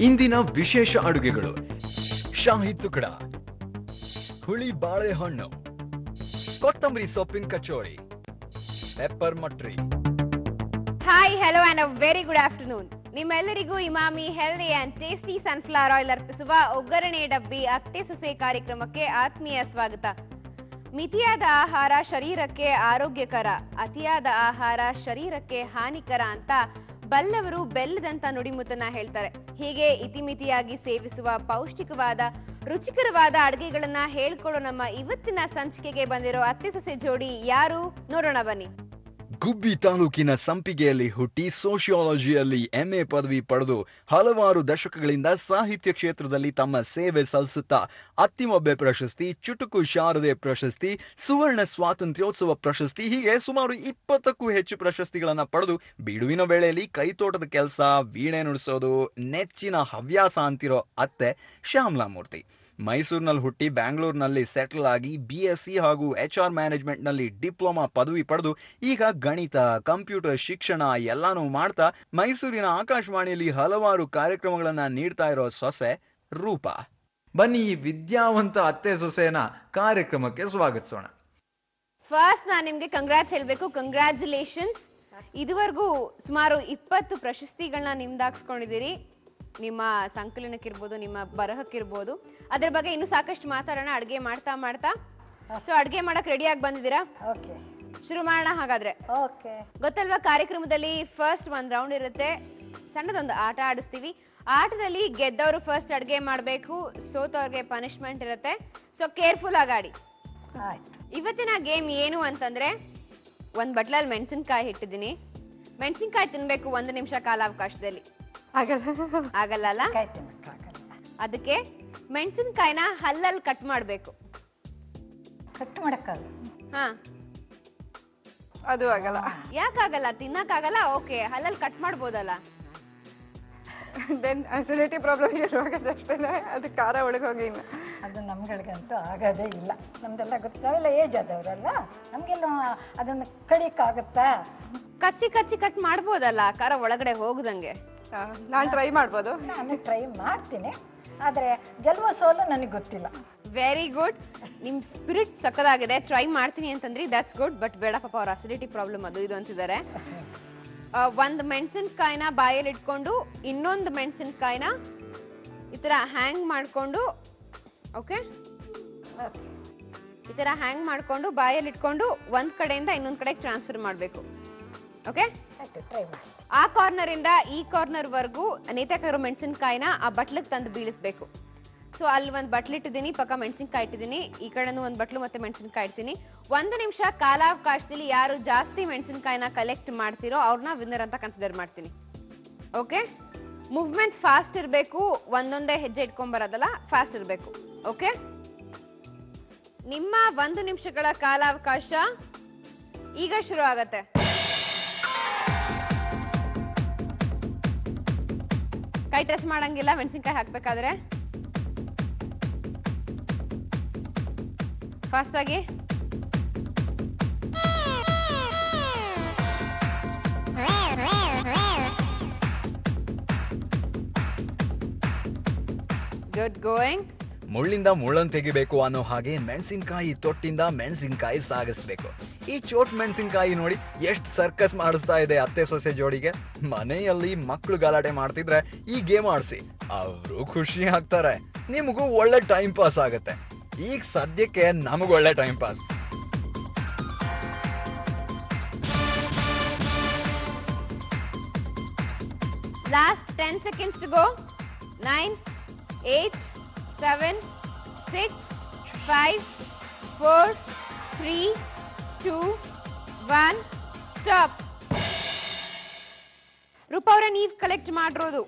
ಇಂದಿನ ವಿಶೇಷ ಅಡುಗೆಗಳು: ಶಾಹಿ ತುಕಡ, ಹುಳಿ ಬಾಳೆಹಣ್ಣು, ಕೊತ್ತಂಬರಿ ಸೊಪ್ಪಿನ kachori, pepper mathri. Hi, hello and a very good afternoon. ನಿಮ್ಮೆಲ್ಲರಿಗೂ Emami healthy and tasty sunflower oil ಅರ್ಪಿಸುವ ಒಗ್ಗರಣೆ ಡಬ್ಬಿ ಅತ್ತೆ ಸೊಸೆ ಕಾರ್ಯಕ್ರಮಕ್ಕೆ ಆತ್ಮೀಯ ಸ್ವಾಗತ. ಮಿತಿಯಾದ ಆಹಾರ ಶರೀರಕ್ಕೆ ಆರೋಗ್ಯಕರ, ಅತಿಯಾದ ಆಹಾರ ಶರೀರಕ್ಕೆ ಹಾನಿಕರ ಅಂತ ಬಲ್ಲವರು ಬೆಲ್ಲದಂತ ನುಡಿಮುತ್ತನ್ನ ಹೇಳ್ತಾರೆ. ಹೀಗೆ ಇತಿಮಿತಿಯಾಗಿ ಸೇವಿಸುವ ಪೌಷ್ಟಿಕವಾದ ರುಚಿಕರವಾದ ಅಡುಗೆಗಳನ್ನ ಹೇಳ್ಕೊಡೋ ನಮ್ಮ ಇವತ್ತಿನ ಸಂಚಿಕೆಗೆ ಬಂದಿರೋ ಅತ್ತೆ ಸೊಸೆ ಜೋಡಿ ಯಾರು ನೋಡೋಣ ಬನ್ನಿ. ಗುಬ್ಬಿ ತಾಲೂಕಿನ ಸಂಪಿಗೆಯಲ್ಲಿ ಹುಟ್ಟಿ ಸೋಷಿಯಾಲಜಿಯಲ್ಲಿ MA ಪದವಿ ಪಡೆದು ಹಲವಾರು ದಶಕಗಳಿಂದ ಸಾಹಿತ್ಯ ಕ್ಷೇತ್ರದಲ್ಲಿ ತಮ್ಮ ಸೇವೆ ಸಲ್ಲಿಸುತ್ತಾ ಅತ್ತಿಮೊಬ್ಬೆ ಪ್ರಶಸ್ತಿ, ಚುಟುಕು ಶಾರದೆ ಪ್ರಶಸ್ತಿ, ಸುವರ್ಣ ಸ್ವಾತಂತ್ರ್ಯೋತ್ಸವ ಪ್ರಶಸ್ತಿ, ಹೀಗೆ ಸುಮಾರು 20ಕ್ಕೂ ಹೆಚ್ಚು ಪ್ರಶಸ್ತಿಗಳನ್ನ ಪಡೆದು ಬಿಡುವಿನ ವೇಳೆಯಲ್ಲಿ ಕೈತೋಟದ ಕೆಲಸ, ವೀಣೆ ನುಡಿಸೋದು ನೆಚ್ಚಿನ ಹವ್ಯಾಸ ಅಂತಿರೋ ಅತ್ತೆ ಶ್ಯಾಮಲಾ ಮೂರ್ತಿ. ಮೈಸೂರಿನಲ್ಲಿ ಹುಟ್ಟಿ ಬ್ಯಾಂಗ್ಳೂರಿನಲ್ಲಿ ಸೆಟಲ್ ಆಗಿ BSc ಹಾಗೂ HR ಮ್ಯಾನೇಜ್ಮೆಂಟ್ನಲ್ಲಿ ಡಿಪ್ಲೊಮಾ ಪದವಿ ಪಡೆದು ಈಗ ಗಣಿತ, ಕಂಪ್ಯೂಟರ್ ಶಿಕ್ಷಣ ಎಲ್ಲಾನು ಮಾಡ್ತಾ ಮೈಸೂರಿನ ಆಕಾಶವಾಣಿಯಲ್ಲಿ ಹಲವಾರು ಕಾರ್ಯಕ್ರಮಗಳನ್ನ ನೀಡ್ತಾ ಇರೋ ಸೊಸೆ ರೂಪಾ. ಬನ್ನಿ ಈ ವಿದ್ಯಾವಂತ ಅತ್ತೆ ಸೊಸೆನ ಕಾರ್ಯಕ್ರಮಕ್ಕೆ ಸ್ವಾಗತಿಸೋಣ. ಫಸ್ಟ್ ನಾನು ನಿಮ್ಗೆ ಕಂಗ್ರಾಟ್ಸ್ ಹೇಳ್ಬೇಕು. ಕಂಗ್ರ್ಯಾಚುಲೇಷನ್ಸ್. ಇದುವರೆಗೂ ಸುಮಾರು 20 ಪ್ರಶಸ್ತಿಗಳನ್ನ ನಿಮ್ದಾಕ್ಸ್ಕೊಂಡಿದ್ದೀರಿ. ನಿಮ್ಮ ಸಂಕಲನಕ್ಕಿರ್ಬೋದು, ನಿಮ್ಮ ಬರಹಕ್ಕಿರ್ಬೋದು. ಅದ್ರ ಬಗ್ಗೆ ಇನ್ನು ಸಾಕಷ್ಟು ಮಾತಾಡೋಣ ಅಡ್ಗೆ ಮಾಡ್ತಾ ಮಾಡ್ತಾ. ಸೊ ಅಡ್ಗೆ ಮಾಡಕ್ ರೆಡಿ ಆಗಿ ಬಂದಿದ್ದೀರಾ? ಶುರು ಮಾಡೋಣ ಹಾಗಾದ್ರೆ. ಗೊತ್ತಲ್ವಾ, ಕಾರ್ಯಕ್ರಮದಲ್ಲಿ ಫಸ್ಟ್ ಒಂದ್ ರೌಂಡ್ ಇರುತ್ತೆ. ಸಣ್ಣದೊಂದು ಆಟ ಆಡಿಸ್ತೀವಿ. ಆಟದಲ್ಲಿ ಗೆದ್ದವರು ಫಸ್ಟ್ ಅಡ್ಗೆ ಮಾಡ್ಬೇಕು, ಸೋತವ್ರಿಗೆ ಪನಿಷ್ಮೆಂಟ್ ಇರುತ್ತೆ. ಸೊ ಕೇರ್ಫುಲ್ ಆಗಿ ಆಡಿ. ಇವತ್ತಿನ ಗೇಮ್ ಏನು ಅಂತಂದ್ರೆ, ಒಂದ್ ಬಟ್ಲಲ್ಲಿ ಮೆಣಸಿನ್ಕಾಯಿ ಇಟ್ಟಿದ್ದೀನಿ. ಮೆಣಸಿನ್ಕಾಯಿ ತಿನ್ಬೇಕು 1 ನಿಮಿಷ ಕಾಲಾವಕಾಶದಲ್ಲಿ. ಆಗಲ್ಲ ಅಲ್ಲ? ಅದಕ್ಕೆ ಮೆಣಸಿನ್ಕಾಯಿನ ಹಲ್ಲಲ್ಲಿ ಕಟ್ ಮಾಡ್ಬೇಕು. ಕಟ್ ಮಾಡಕ್ಕಾಗಲ್ಲ. ಹಾ, ಅದು ಆಗಲ್ಲ. ಯಾಕಾಗಲ್ಲ? ತಿನ್ನಕ್ಕಾಗಲ್ಲ? ಓಕೆ, ಹಲ್ಲಲ್ಲಿ ಕಟ್ ಮಾಡ್ಬೋದಲ್ಲ. ದೆನ್ ಅಸಿಡಿಟಿ ಪ್ರಾಬ್ಲಮ್ ಇರುವಾಗಷ್ಟೇ ಅದು ಖಾರ ಒಳಗೋಗಿ. ಅದು ನಮ್ಗಳಿಗಂತೂ ಆಗೋದೇ ಇಲ್ಲ. ನಮ್ದೆಲ್ಲ ಗೊತ್ತಾಗಲ್ಲ, ಏಜ್ ಆದವ್ರಲ್ಲ, ನಮ್ಗೆಲ್ಲ ಅದನ್ನ ಕಡಿಯಕ್ಕಾಗತ್ತಾ? ಕಚ್ಚಿ ಕಚ್ಚಿ ಕಟ್ ಮಾಡ್ಬೋದಲ್ಲ, ಖಾರ ಒಳಗಡೆ ಹೋಗದಂಗೆ. ನಾನು ಟ್ರೈ ಮಾಡ್ಬೋದು. ನಾನು ಟ್ರೈ ಮಾಡ್ತೀನಿ, ಆದ್ರೆ ಗೆಲ್ಲುವ ಸೋಲು ನನಗೆ ಗೊತ್ತಿಲ್ಲ. Very good. ನಿಮ್ ಸ್ಪಿರಿಟ್ ಸಕ್ಕದಾಗಿದೆ. ಟ್ರೈ ಮಾಡ್ತೀನಿ ಅಂತಂದ್ರಿ, ದಟ್ಸ್ ಗುಡ್. ಬಟ್ ಬೇಡ ಪಾಪ, ಅವ್ರ ಅಸಿಡಿಟಿ ಪ್ರಾಬ್ಲಮ್ ಅದು ಇದು ಅಂತಿದ್ದಾರೆ. ಒಂದ್ ಮೆಣಸಿನ್ಕಾಯಿನ ಬಾಯಲ್ಲಿ ಇಟ್ಕೊಂಡು ಇನ್ನೊಂದು ಮೆಣಸಿನ್ಕಾಯಿನ ಈ ತರ ಹ್ಯಾಂಗ್ ಮಾಡ್ಕೊಂಡು, ಓಕೆ, ಈ ತರ ಹ್ಯಾಂಗ್ ಮಾಡ್ಕೊಂಡು ಬಾಯಲ್ಲಿ ಇಟ್ಕೊಂಡು ಒಂದ್ ಕಡೆಯಿಂದ ಇನ್ನೊಂದ್ ಕಡೆ ಟ್ರಾನ್ಸ್ಫರ್ ಮಾಡ್ಬೇಕು. ಓಕೆ, ಆ ಕಾರ್ನರ್ ಇಂದ ಈ ಕಾರ್ನರ್ ವರ್ಗೂ ನೇತಾಕಿರೋ ಮೆಣಸಿನ್ಕಾಯಿನ ಆ ಬಟ್ಲಿಗೆ ತಂದು ಬೀಳಿಸ್ಬೇಕು. ಸೊ ಅಲ್ಲಿ ಒಂದ್ ಬಟ್ಲಿಟ್ಟಿದ್ದೀನಿ, ಪಕ್ಕ ಮೆಣಸಿನ್ಕಾಯಿ ಇಟ್ಟಿದ್ದೀನಿ, ಈ ಕಡೆನೂ ಒಂದ್ ಬಟ್ಲು ಮತ್ತೆ ಮೆಣಸಿನ್ಕಾಯಿ ಇಡ್ತೀನಿ. 1 ನಿಮಿಷ ಕಾಲಾವಕಾಶದಲ್ಲಿ ಯಾರು ಜಾಸ್ತಿ ಮೆಣಸಿನ್ಕಾಯಿನ ಕಲೆಕ್ಟ್ ಮಾಡ್ತಿರೋ ಅವ್ರನ್ನ ವಿನ್ನರ್ ಅಂತ ಕನ್ಸಿಡರ್ ಮಾಡ್ತೀನಿ. ಓಕೆ, ಮೂವ್ಮೆಂಟ್ ಫಾಸ್ಟ್ ಇರಬೇಕು, ಒಂದೊಂದೇ ಹೆಜ್ಜೆ ಇಟ್ಕೊಂಡ್ ಬರೋದಲ್ಲ, ಫಾಸ್ಟ್ ಇರಬೇಕು. ಓಕೆ, ನಿಮ್ಮ 1 ನಿಮಿಷಗಳ ಕಾಲಾವಕಾಶ ಈಗ ಶುರು ಆಗತ್ತೆ. ಕೈ ಟಚ್ ಮಾಡಂಗಿಲ್ಲ ಮೆಣಸಿನ್ಕಾಯಿ ಹಾಕ್ಬೇಕಾದ್ರೆ. ಫಾಸ್ಟ್ ಆಗಿ. Good going. ಮುಳ್ಳಿಂದ ಮುಳ್ಳನ್ನು ತೆಗಿಬೇಕು ಅನ್ನೋ ಹಾಗೆ ಮೆಣಸಿನ್ಕಾಯಿ ತೊಟ್ಟಿಂದ ಮೆಣಸಿನ್ಕಾಯಿ ಸಾಗಿಸ್ಬೇಕು. ಈ ಚೋಟ್ ಮೆಣಸಿನ್ಕಾಯಿ ನೋಡಿ ಎಷ್ಟು ಸರ್ಕಸ್ ಮಾಡಿಸ್ತಾ ಇದೆ ಅತ್ತೆ ಸೊಸೆ ಜೋಡಿಗೆ. ಮನೆಯಲ್ಲಿ ಮಕ್ಕಳು ಗಲಾಟೆ ಮಾಡ್ತಿದ್ರೆ ಈ ಗೇಮ್ ಆಡಿಸಿ, ಅವರು ಖುಷಿ ಆಗ್ತಾರೆ, ನಿಮಗೂ ಒಳ್ಳೆ ಟೈಮ್ ಪಾಸ್ ಆಗತ್ತೆ. ಈಗ ಸದ್ಯಕ್ಕೆ ನಮಗೂ ಒಳ್ಳೆ time pass. Last 10 seconds to go. 9, 8, 7, 6, 5, 4, 3, 2, 1, stop. Roopa ಅವರೇ, ನೀವು ಕಲೆಕ್ಟ್ ಮಾಡಿರೋದು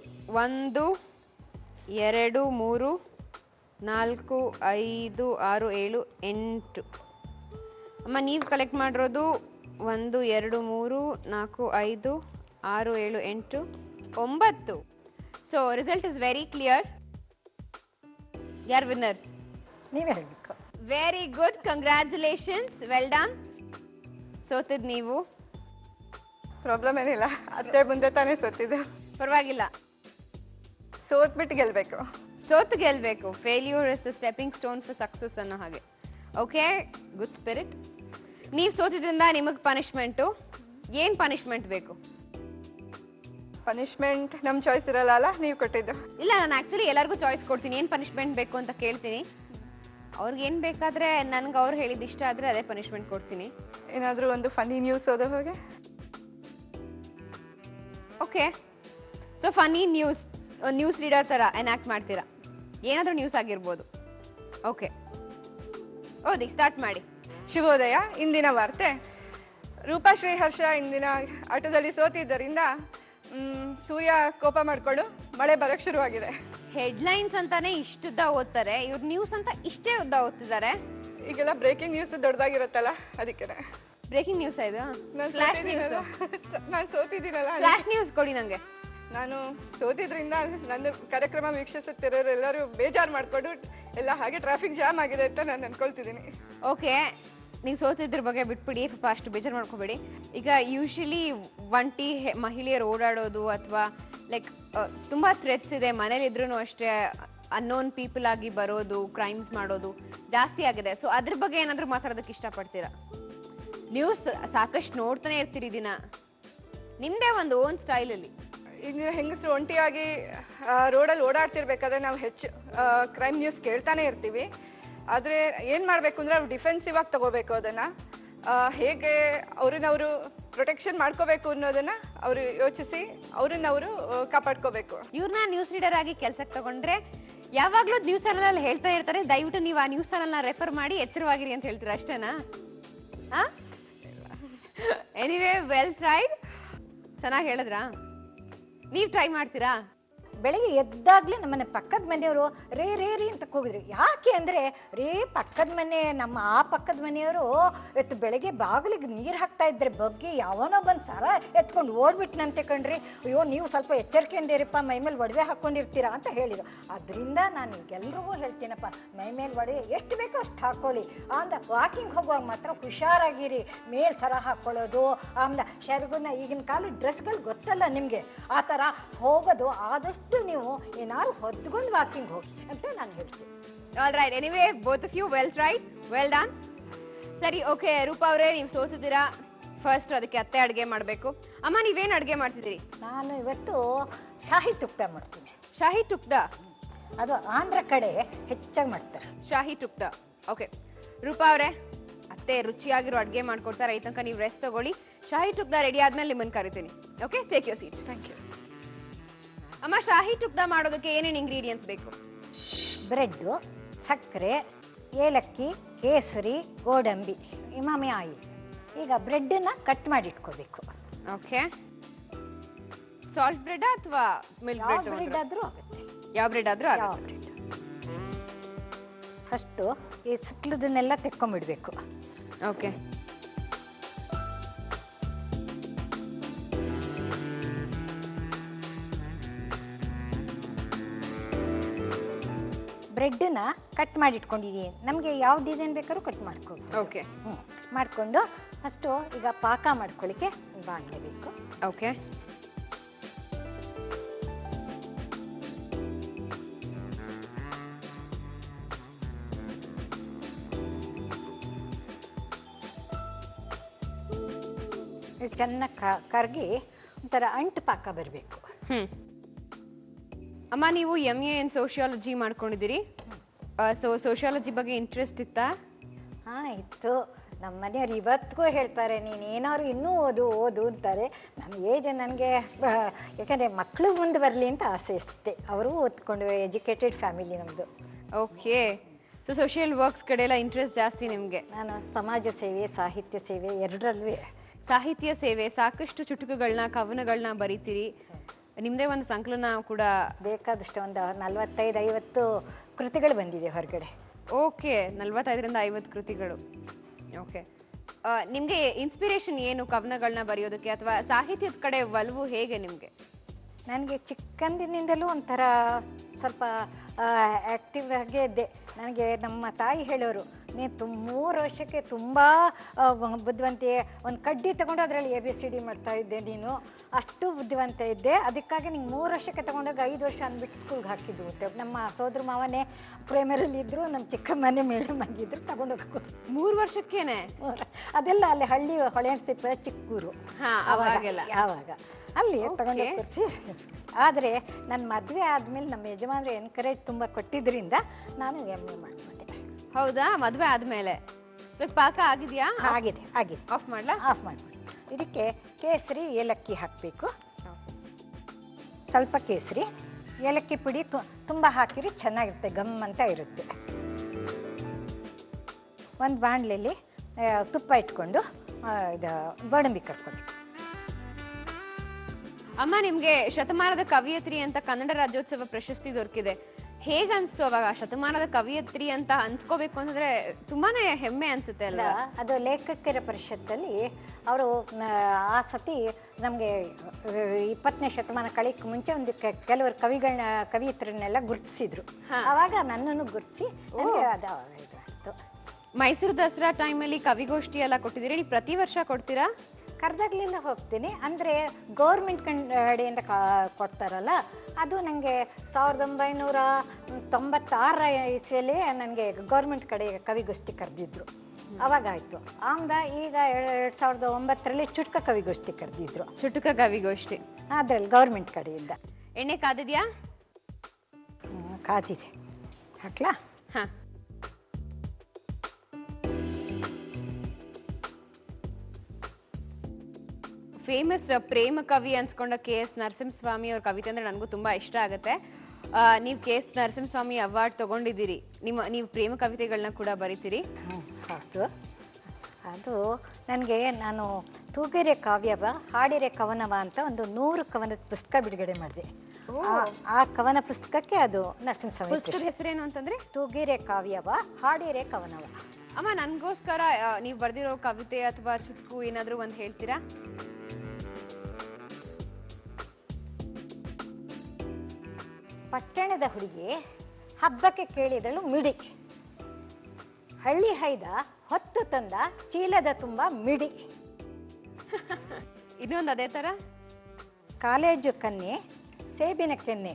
1, 2, 3, 4, 5, 6, 7, 8. ಅಮ್ಮ, ನೀವು ಕಲೆಕ್ಟ್ ಮಾಡಿರೋದು 1, 2, 3, 4, 5, 6, 7, 8, 9. So result is very clear. ಯಾರ್ ವಿನ್ನರ್? ನೀವೇ ಹೇಳಬೇಕು. Very good, congratulations, well done. ಸೋತಿದ್ ನೀವು. ಪ್ರಾಬ್ಲಮ್ ಏನಿಲ್ಲ, ಅತ್ತೆ ಮುಂದೆ ತಾನೇ ಸೋತಿದ್ದು. ಪರವಾಗಿಲ್ಲ. ಸೋತ್ಬಿಟ್ಟು ಗೆಲ್ಬೇಕು. ಸೋತು ಗೆಲ್ಬೇಕು. Failure is the stepping stone for success ಅನ್ನೋ ಹಾಗೆ. Okay, good spirit. ನೀವು ಸೋತಿದ್ರಿಂದ ನಿಮಗೆ ಪನಿಷ್ಮೆಂಟು. ಏನ್ ಪನಿಷ್ಮೆಂಟ್ ಬೇಕು? ಪನಿಷ್ಮೆಂಟ್ ನಮ್ ಚಾಯ್ಸ್ ಇರಲ್ಲ ಅಲ್ಲ, ನೀವು ಕೊಟ್ಟಿದ್ದು. ಇಲ್ಲ, ನಾನು ಆಕ್ಚುಲಿ ಎಲ್ಲರಿಗೂ ಚಾಯ್ಸ್ ಕೊಡ್ತೀನಿ. ಏನ್ ಪನಿಷ್ಮೆಂಟ್ ಬೇಕು ಅಂತ ಕೇಳ್ತೀನಿ. ಅವ್ರಿಗೆ ಏನ್ ಬೇಕಾದ್ರೆ ನನ್ಗೆ ಅವ್ರು ಹೇಳಿದ ಇಷ್ಟ ಆದ್ರೆ ಅದೇ ಪನಿಷ್ಮೆಂಟ್ ಕೊಡ್ತೀನಿ. ಏನಾದ್ರೂ ಒಂದು ಫನ್ನಿ ನ್ಯೂಸ್ ಓದೋ ಹಾಗೆ. Okay, so funny news reader ತರ ಎನಾಕ್ಟ್ ಮಾಡ್ತೀರಾ. ಏನಾದ್ರೂ ನ್ಯೂಸ್ ಆಗಿರ್ಬೋದು. ಓಕೆ, ಓದಿ, ಸ್ಟಾರ್ಟ್ ಮಾಡಿ. ಶುಭೋದಯ. ಇಂದಿನ ವಾರ್ತೆ: ರೂಪಾ ಶ್ರೀಹರ್ಷ ಇಂದಿನ ಆಟದಲ್ಲಿ ಸೋತಿದ್ದರಿಂದ ಸೂರ್ಯ ಕೋಪ ಮಾಡ್ಕೊಂಡು ಮಳೆ ಬರಕ್ ಶುರುವಾಗಿದೆ. ಹೆಡ್ಲೈನ್ಸ್ ಅಂತಾನೆ ಇಷ್ಟುದ್ದ ಓದ್ತಾರೆ, ಇವ್ರು ನ್ಯೂಸ್ ಅಂತ ಇಷ್ಟೇ ಉದ್ದ ಓದ್ತಿದ್ದಾರೆ. ಈಗೆಲ್ಲ ಬ್ರೇಕಿಂಗ್ ನ್ಯೂಸ್ ದೊಡ್ಡದಾಗಿರುತ್ತಲ್ಲ, ಅದಕ್ಕೆ. ಬ್ರೇಕಿಂಗ್ ನ್ಯೂಸ್ ಇದು? ನಾನು ಸೋತಿದ್ದೀನಲ್ಲ. ಫ್ಲಾಶ್ ನ್ಯೂಸ್ ಕೊಡಿ ನಂಗೆ. ನಾನು ಸೋತಿದ್ರಿಂದ ನನ್ನ ಕಾರ್ಯಕ್ರಮ ವೀಕ್ಷಿಸುತ್ತಿರೋರು ಎಲ್ಲರೂ ಬೇಜಾರು ಮಾಡ್ಕೊಂಡು ಎಲ್ಲ ಹಾಗೆ ಟ್ರಾಫಿಕ್ ಜಾಮ್ ಆಗಿದೆ ಅಂತ ನಾನು ಅನ್ಕೊಳ್ತಿದ್ದೀನಿ. ಓಕೆ, ನೀವು ಸೋತಿದ್ರ ಬಗ್ಗೆ ಬಿಟ್ಬಿಡಿ, ಪಾಪ ಅಷ್ಟು ಬೇಜಾರು ಮಾಡ್ಕೋಬೇಡಿ. ಈಗ ಯೂಶಲಿ ಒಂಟಿ ಮಹಿಳೆಯರು ಓಡಾಡೋದು ಅಥವಾ ಲೈಕ್ ತುಂಬಾ ಥ್ರೆಟ್ಸ್ ಇದೆ. ಮನೇಲಿ ಇದ್ರೂ ಅಷ್ಟೇ ಅನ್ನೋನ್ ಪೀಪಲ್ ಆಗಿ ಬರೋದು, ಕ್ರೈಮ್ಸ್ ಮಾಡೋದು ಜಾಸ್ತಿ ಆಗಿದೆ. ಸೊ ಅದ್ರ ಬಗ್ಗೆ ಏನಾದ್ರು ಮಾತಾಡೋದಕ್ಕೆ ಇಷ್ಟಪಡ್ತೀರಾ? ನ್ಯೂಸ್ ಸಾಕಷ್ಟು ನೋಡ್ತಾನೆ ಇರ್ತೀರಿ ದಿನ, ನಿಮ್ದೇ ಒಂದು ಓನ್ ಸ್ಟೈಲ್ ಅಲ್ಲಿ. ಈಗ ಹೆಂಗಸರು ಒಂಟಿಯಾಗಿ ರೋಡಲ್ಲಿ ಓಡಾಡ್ತಿರ್ಬೇಕಾದ್ರೆ ನಾವು ಹೆಚ್ಚು ಕ್ರೈಮ್ ನ್ಯೂಸ್ ಕೇಳ್ತಾನೆ ಇರ್ತೀವಿ. ಆದ್ರೆ ಏನ್ ಮಾಡ್ಬೇಕು ಅಂದ್ರೆ ಡಿಫೆನ್ಸಿವ್ ಆಗಿ ತಗೋಬೇಕು. ಅದನ್ನ ಹೇಗೆ ಅವ್ರನ್ನವರು ಪ್ರೊಟೆಕ್ಷನ್ ಮಾಡ್ಕೋಬೇಕು ಅನ್ನೋದನ್ನ ಅವರು ಯೋಚಿಸಿ ಅವ್ರನ್ನವರು ಕಾಪಾಡ್ಕೋಬೇಕು. ಇವ್ರನ್ನ ನ್ಯೂಸ್ ರೀಡರ್ ಆಗಿ ಕೆಲ್ಸಕ್ಕೆ ತಗೊಂಡ್ರೆ ಯಾವಾಗ್ಲೂ ನ್ಯೂಸ್ ಚಾನಲ್ ಅಲ್ಲಿ ಹೇಳ್ತಾ ಇರ್ತಾರೆ, ದಯವಿಟ್ಟು ನೀವು ಆ ನ್ಯೂಸ್ ಚಾನಲ್ ನ ರೆಫರ್ ಮಾಡಿ ಎಚ್ಚರವಾಗಿರಿ ಅಂತ ಹೇಳ್ತೀರಾ, ಅಷ್ಟೇನಾ? Anyway, well tried. ಚೆನ್ನಾಗಿ ಹೇಳಿದ್ರಾ? ನೀವ್ ಟ್ರೈ ಮಾಡ್ತೀರಾ? ಬೆಳಿಗ್ಗೆ ಎದ್ದಾಗ್ಲೇ ನಮ್ಮನೆ ಪಕ್ಕದ ಮನೆಯವರು ರೇ ರೇ ರೀ ಅಂತ ಕೂಗಿದ್ರು. ಯಾಕೆ ಅಂದ್ರೆ ರೇ ಪಕ್ಕದ ಮನೆ ಆ ಪಕ್ಕದ ಮನೆಯವರು ಇವತ್ತು ಬೆಳಗ್ಗೆ ಬಾಗಿಲಿಗೆ ನೀರು ಹಾಕ್ತಾ ಇದ್ರೆ ಬಗ್ಗೆ ಯಾವನೋ ಬಂದು ಸರ ಎತ್ಕೊಂಡು ಓಡ್ಬಿಟ್ನಂತೆ ಕಣ್ರಿ. ಅಯ್ಯೋ, ನೀವು ಸ್ವಲ್ಪ ಎಚ್ಚರಿಕೆಯಿಂದಿರಪ್ಪ, ಮೈ ಮೇಲೆ ಒಡವೆ ಹಾಕೊಂಡಿರ್ತೀರಾ ಅಂತ ಹೇಳಿದ್ರು. ಅದರಿಂದ ನಾನು ಈಗೆಲ್ರಿಗೂ ಹೇಳ್ತೀನಪ್ಪ, ಮೈ ಮೇಲೆ ಒಡವೆ ಎಷ್ಟು ಬೇಕೋ ಅಷ್ಟು ಹಾಕೊಳ್ಳಿ. ಆಮೇಲೆ ವಾಕಿಂಗ್ ಹೋಗುವಾಗ ಮಾತ್ರ ಹುಷಾರಾಗಿರಿ. ಮೇಲ್ ಸರ ಹಾಕೊಳ್ಳೋದು, ಆಮೇಲೆ ಶರ್ಗುನ ಈಗಿನ ಕಾಲದ ಡ್ರೆಸ್ಗಳು ಗೊತ್ತಲ್ಲ ನಿಮ್ಗೆ, ಆ ತರ ಹೋಗೋದು ಆದಷ್ಟು ನೀವು ಏನಾದ್ರು ಹೊತ್ಕೊಂಡು ವಾಕಿಂಗ್ ಹೋಗಿ ಅಂತ ನಾನು ಹೇಳ್ತೀನಿ. All right. Anyway, both of you well tried, well done. ಸರಿ, ಓಕೆ ರೂಪಾ ಅವರೇ, ನೀವು ಸೋತಿದ್ದೀರಾ. ಫಸ್ಟ್ ಅದಕ್ಕೆ ಅತ್ತೆ ಅಡುಗೆ ಮಾಡಬೇಕು. ಅಮ್ಮ, ನೀವೇನು ಅಡುಗೆ ಮಾಡ್ತಿದ್ದೀರಿ? ನಾನು ಇವತ್ತು ಶಾಹಿ ತುಪ್ಪ ಮಾಡ್ತೀನಿ. ಶಾಹಿ ತುಪ್ಪ? ಅದು ಆಂಧ್ರ ಕಡೆ ಹೆಚ್ಚಾಗಿ ಮಾಡ್ತಾರೆ, ಶಾಹಿ ತುಪ್ಪ. ಓಕೆ ರೂಪಾ ಅವರೇ, ಅತ್ತೆ ರುಚಿಯಾಗಿರೋ ಅಡುಗೆ ಮಾಡ್ಕೊಡ್ತಾರೆ. ಈ ತನಕ ನೀವು ರೆಸ್ಟ್ ತಗೊಳ್ಳಿ. ಶಾಹಿ ತುಪ್ಪ ರೆಡಿ ಆದ್ಮೇಲೆ ನಿಮ್ಮನ್ನು ಕರಿತೀನಿ. Okay, take your seat. Thank you. ಅಮ್ಮ, ಶಾಹಿ ತುಪ್ಪ ಮಾಡೋದಕ್ಕೆ ಏನೇನು ಇಂಗ್ರೀಡಿಯೆಂಟ್ಸ್ ಬೇಕು? ಬ್ರೆಡ್ಡು, ಸಕ್ಕರೆ, ಏಲಕ್ಕಿ, ಕೇಸರಿ, ಗೋಡಂಬಿ, ಇಮಾಮಿ ಆಯಿಲ್. ಈಗ ಬ್ರೆಡ್ಡನ್ನ ಕಟ್ ಮಾಡಿ ಇಟ್ಕೋಬೇಕು. ಓಕೆ, ಸಾಲ್ಟ್ ಬ್ರೆಡ್ ಅಥವಾ ಮಿಲ್ಕ್ ಬ್ರೆಡ್? ಬ್ರೆಡ್ ಆದ್ರೂ ಆಗುತ್ತೆ. ಯಾವ ಬ್ರೆಡ್ ಆದ್ರೂ ಯಾವ ಆಗುತ್ತೆ. ಬ್ರೆಡ್. ಫಸ್ಟು ಈ ಸುತ್ತಲದನ್ನೆಲ್ಲ ತೆಕ್ಕೊಂಡ್ಬಿಡ್ಬೇಕು. ಓಕೆ, ಬ್ರೆಡ್ನ ಕಟ್ ಮಾಡಿ ಇಟ್ಕೊಂಡಿದ್ದೀನಿ. ನಮಗೆ ಯಾವ ಡಿಸೈನ್ ಬೇಕಾದ್ರೂ ಕಟ್ ಮಾಡ್ಕೋಬೇಕು. ಓಕೆ, ಮಾಡಿಕೊಂಡು ಫಸ್ಟು ಈಗ ಪಾಕ ಮಾಡ್ಕೊಳ್ಳಿಕ್ಕೆ ಬಾಣಲೆ ಬೇಕು. ಓಕೆ, ಇದು ಚೆನ್ನಾಗಿ ಕರಗಿ ಒಂಥರ ಅಂಟು ಪಾಕ ಬರಬೇಕು. ಅಮ್ಮ, ನೀವು MA ಇನ್ ಸೋಷಿಯಾಲಜಿ ಮಾಡ್ಕೊಂಡಿದ್ದೀರಿ. ಸೊ ಸೋಷಿಯಾಲಜಿ ಬಗ್ಗೆ ಇಂಟ್ರೆಸ್ಟ್ ಇತ್ತಾ? ಇತ್ತು. ನಮ್ಮ ಮನೆಯವ್ರು ಇವತ್ತಿಗೂ ಹೇಳ್ತಾರೆ, ನೀನು ಏನಾದ್ರು ಇನ್ನೂ ಓದು ಅಂತಾರೆ. ನಮ್ಮ ಏಜ್ ನನಗೆ ಯಾಕಂದರೆ ಮಕ್ಕಳು ಮುಂದೆ ಬರಲಿ ಅಂತ ಆಸೆ ಅಷ್ಟೇ. ಅವರು ಓದ್ಕೊಂಡು ಎಜುಕೇಟೆಡ್ ಫ್ಯಾಮಿಲಿ ನಮ್ಮದು. ಓಕೆ, ಸೊ ಸೋಷಿಯಲ್ ವರ್ಕ್ಸ್ ಕಡೆ ಎಲ್ಲ ಇಂಟ್ರೆಸ್ಟ್ ಜಾಸ್ತಿ ನಿಮಗೆ? ನಾನು ಸಮಾಜ ಸೇವೆ, ಸಾಹಿತ್ಯ ಸೇವೆ ಎರಡರಲ್ಲೂ. ಸಾಹಿತ್ಯ ಸೇವೆ, ಸಾಕಷ್ಟು ಚುಟುಕುಗಳನ್ನ, ಕವನಗಳನ್ನ ಬರೀತೀರಿ. ನಿಮ್ದೇ ಒಂದು ಸಂಕಲನ ಕೂಡ ಬೇಕಾದಷ್ಟು ಒಂದು 45-50 ಕೃತಿಗಳು ಬಂದಿದೆ ಹೊರಗಡೆ. ಓಕೆ, 45ರಿಂದ 50 ಕೃತಿಗಳು. ಓಕೆ, ನಿಮ್ಗೆ ಇನ್ಸ್ಪಿರೇಷನ್ ಏನು ಕವನಗಳನ್ನ ಬರೆಯೋದಕ್ಕೆ, ಅಥವಾ ಸಾಹಿತ್ಯದ ಕಡೆ ಒಲವು ಹೇಗೆ ನಿಮ್ಗೆ? ನನಗೆ ಚಿಕ್ಕಂದಿನಿಂದಲೂ ಒಂಥರ ಸ್ವಲ್ಪ ಆಕ್ಟಿವ್ ಆಗೇ ಇದ್ದೆ. ನನಗೆ ನಮ್ಮ ತಾಯಿ ಹೇಳೋರು, ನೀನು 3 ವರ್ಷಕ್ಕೆ ತುಂಬಾ ಬುದ್ಧಿವಂತೆ. ಒಂದು ಕಡ್ಡಿ ತಗೊಂಡು ಅದರಲ್ಲಿ ABCD ಮಾಡ್ತಾ ಇದ್ದೆ ನೀನು, ಅಷ್ಟು ಬುದ್ಧಿವಂತ ಇದ್ದೆ. ಅದಕ್ಕಾಗಿ ನಿಂಗೆ 3 ವರ್ಷಕ್ಕೆ ತಗೊಂಡಾಗ 5 ವರ್ಷ ಅಂದ್ಬಿಟ್ಟು ಸ್ಕೂಲ್ಗೆ ಹಾಕಿದ್ದು. ನಮ್ಮ ಸೋದರ ಮಾವನೇ ಪ್ರೈಮರಿಲಿ ಇದ್ರು, ನಮ್ಮ ಚಿಕ್ಕಮ್ಮನೇ ಮೇಡಮ್ ಆಗಿದ್ರು, ತಗೊಂಡೋಗ 3 ವರ್ಷಕ್ಕೇನೆ ಅದೆಲ್ಲ ಅಲ್ಲಿ ಹಳ್ಳಿ ಹೊಳೆಸಿಪ್ಪ ಚಿಕ್ಕೂರು. ಯಾವಾಗ ಅಲ್ಲಿ ತಗೊಂಡು ಕೂರಿಸಿ. ಆದರೆ ನನ್ನ ಮದುವೆ ಆದ್ಮೇಲೆ ನಮ್ಮ ಯಜಮಾನ್ರು ಎನ್ಕರೇಜ್ ತುಂಬಾ ಕೊಟ್ಟಿದ್ರಿಂದ ನಾನು MA ಮಾಡ್ಬಿಟ್ಟೆ. ಹೌದಾ? ಮದ್ವೆ ಆದ್ಮೇಲೆ ಪಾಕ ಆಗಿದ್ಯಾ? ಆಗಿದೆ. ಆಫ್ ಮಾಡ್ಲಾ? ಆಫ್ ಮಾಡ್ಬಿಡಿ. ಇದಕ್ಕೆ ಕೇಸರಿ ಏಲಕ್ಕಿ ಹಾಕಬೇಕು, ಸ್ವಲ್ಪ ಕೇಸರಿ ಏಲಕ್ಕಿ ಪುಡಿ ತುಂಬಾ ಹಾಕಿರಿ, ಚೆನ್ನಾಗಿರುತ್ತೆ, ಗಮ್ ಅಂತ ಇರುತ್ತೆ. ಒಂದು ಬಾಣಲೆಯಲ್ಲಿ ತುಪ್ಪ ಇಟ್ಕೊಂಡು ಇದು ಗೋಡಂಬಿ ಕರ್ಕೊಂಡು. ಅಮ್ಮ, ನಿಮ್ಗೆ ಶತಮಾನದ ಕವಿಯತ್ರಿ ಅಂತ ಕನ್ನಡ ರಾಜ್ಯೋತ್ಸವ ಪ್ರಶಸ್ತಿ ದೊರಕಿದೆ. ಹೇಗ ಅನ್ಸ್ತು ಅವಾಗ? ಶತಮಾನದ ಕವಿಯತ್ರಿ ಅಂತ ಅನ್ಸ್ಕೋಬೇಕು ಅಂತಂದ್ರೆ ತುಂಬಾನೇ ಹೆಮ್ಮೆ ಅನ್ಸುತ್ತೆ ಅಲ್ಲ? ಅದು ಲೇಖಕರ ಪರಿಷತ್ತಲ್ಲಿ ಅವರು ಆ ಸತಿ ನಮ್ಗೆ 20ನೇ ಶತಮಾನ ಕಳಿಕ್ ಮುಂಚೆ ಒಂದು ಕೆಲವರು ಕವಿಯತ್ರನ್ನೆಲ್ಲ ಗುರುತಿಸಿದ್ರು. ಅವಾಗ ನನ್ನನ್ನು ಗುರುತಿಸಿ ಮೈಸೂರು ದಸರಾ ಟೈಮಲ್ಲಿ ಕವಿಗೋಷ್ಠಿ ಎಲ್ಲ ಕೊಟ್ಟಿದ್ದೀರಿ. ನೀವು ಪ್ರತಿ ವರ್ಷ ಕೊಡ್ತೀರಾ? ಕರ್ದಾಗ್ಲಿಂದ ಹೋಗ್ತೀನಿ, ಅಂದ್ರೆ ಗೌರ್ಮೆಂಟ್ ಕಡೆಯಿಂದ ಕೊಡ್ತಾರಲ್ಲ, ಅದು ನನಗೆ 1996 ಇಸ್ವಿಯಲ್ಲಿ ನನಗೆ ಗೌರ್ಮೆಂಟ್ ಕಡೆ ಕವಿಗೋಷ್ಠಿ ಕರೆದಿದ್ರು, ಅವಾಗಾಯ್ತು. ಆಮ್ದ ಈಗ 2009ರಲ್ಲಿ ಚುಟುಕ ಕವಿಗೋಷ್ಠಿ ಕರೆದಿದ್ರು. ಚುಟುಕ ಕವಿಗೋಷ್ಠಿ ಅದ್ರಲ್ಲಿ ಗೌರ್ಮೆಂಟ್ ಕಡೆಯಿಂದ. ಎಣ್ಣೆ ಕಾದಿದ್ಯಾ? ಕಾದಿದೆ, ಹಾಕ್ಲಾ? ಹಾ. ಫೇಮಸ್ ಪ್ರೇಮ ಕವಿ ಅನ್ಸ್ಕೊಂಡ KS ನರಸಿಂಹಸ್ವಾಮಿ ಅವ್ರ ಕವಿತೆ ಅಂದ್ರೆ ನನಗೂ ತುಂಬಾ ಇಷ್ಟ ಆಗುತ್ತೆ. ನೀವು KS ನರಸಿಂಹಸ್ವಾಮಿ ಅವಾರ್ಡ್ ತಗೊಂಡಿದ್ದೀರಿ, ನೀವು ಪ್ರೇಮ ಕವಿತೆಗಳನ್ನ ಕೂಡ ಬರೀತೀರಿ. ಹೌದು. ಅದು ನನಗೆ, ನಾನು ತೂಗೆರೆ ಕಾವ್ಯವ ಹಾಡಿರೆ ಕವನವ ಅಂತ ಒಂದು 100 ಕವನದ ಪುಸ್ತಕ ಬಿಡುಗಡೆ ಮಾಡಿದೆ. ಆ ಕವನ ಪುಸ್ತಕಕ್ಕೆ ಅದು ನರಸಿಂಹಸ್ವಾಮಿ. ಪುಸ್ತಕದ ಹೆಸರೇನು ಅಂತಂದ್ರೆ? ತೂಗೆರೆ ಕಾವ್ಯವ ಹಾಡಿರೆ ಕವನವ. ಅಮ್ಮ, ನನ್ಗೋಸ್ಕರ ನೀವು ಬರ್ದಿರೋ ಕವಿತೆ ಅಥವಾ ಚುಟುಕು ಏನಾದ್ರೂ ಒಂದ್ ಹೇಳ್ತೀರಾ? ಪಟ್ಟಣದ ಹುಡುಗಿ ಹಬ್ಬಕ್ಕೆ ಕೇಳಿದಳು ಮಿಡಿ, ಹಳ್ಳಿ ಹೈದ ಹೊತ್ತು ತಂದ ಚೀಲದ ತುಂಬ ಮಿಡಿ. ಇನ್ನೊಂದು ಅದೇ ತರ. ಕಾಲೇಜು ಕನ್ನೆ ಸೇಬಿನ ಕೆನ್ನೆ,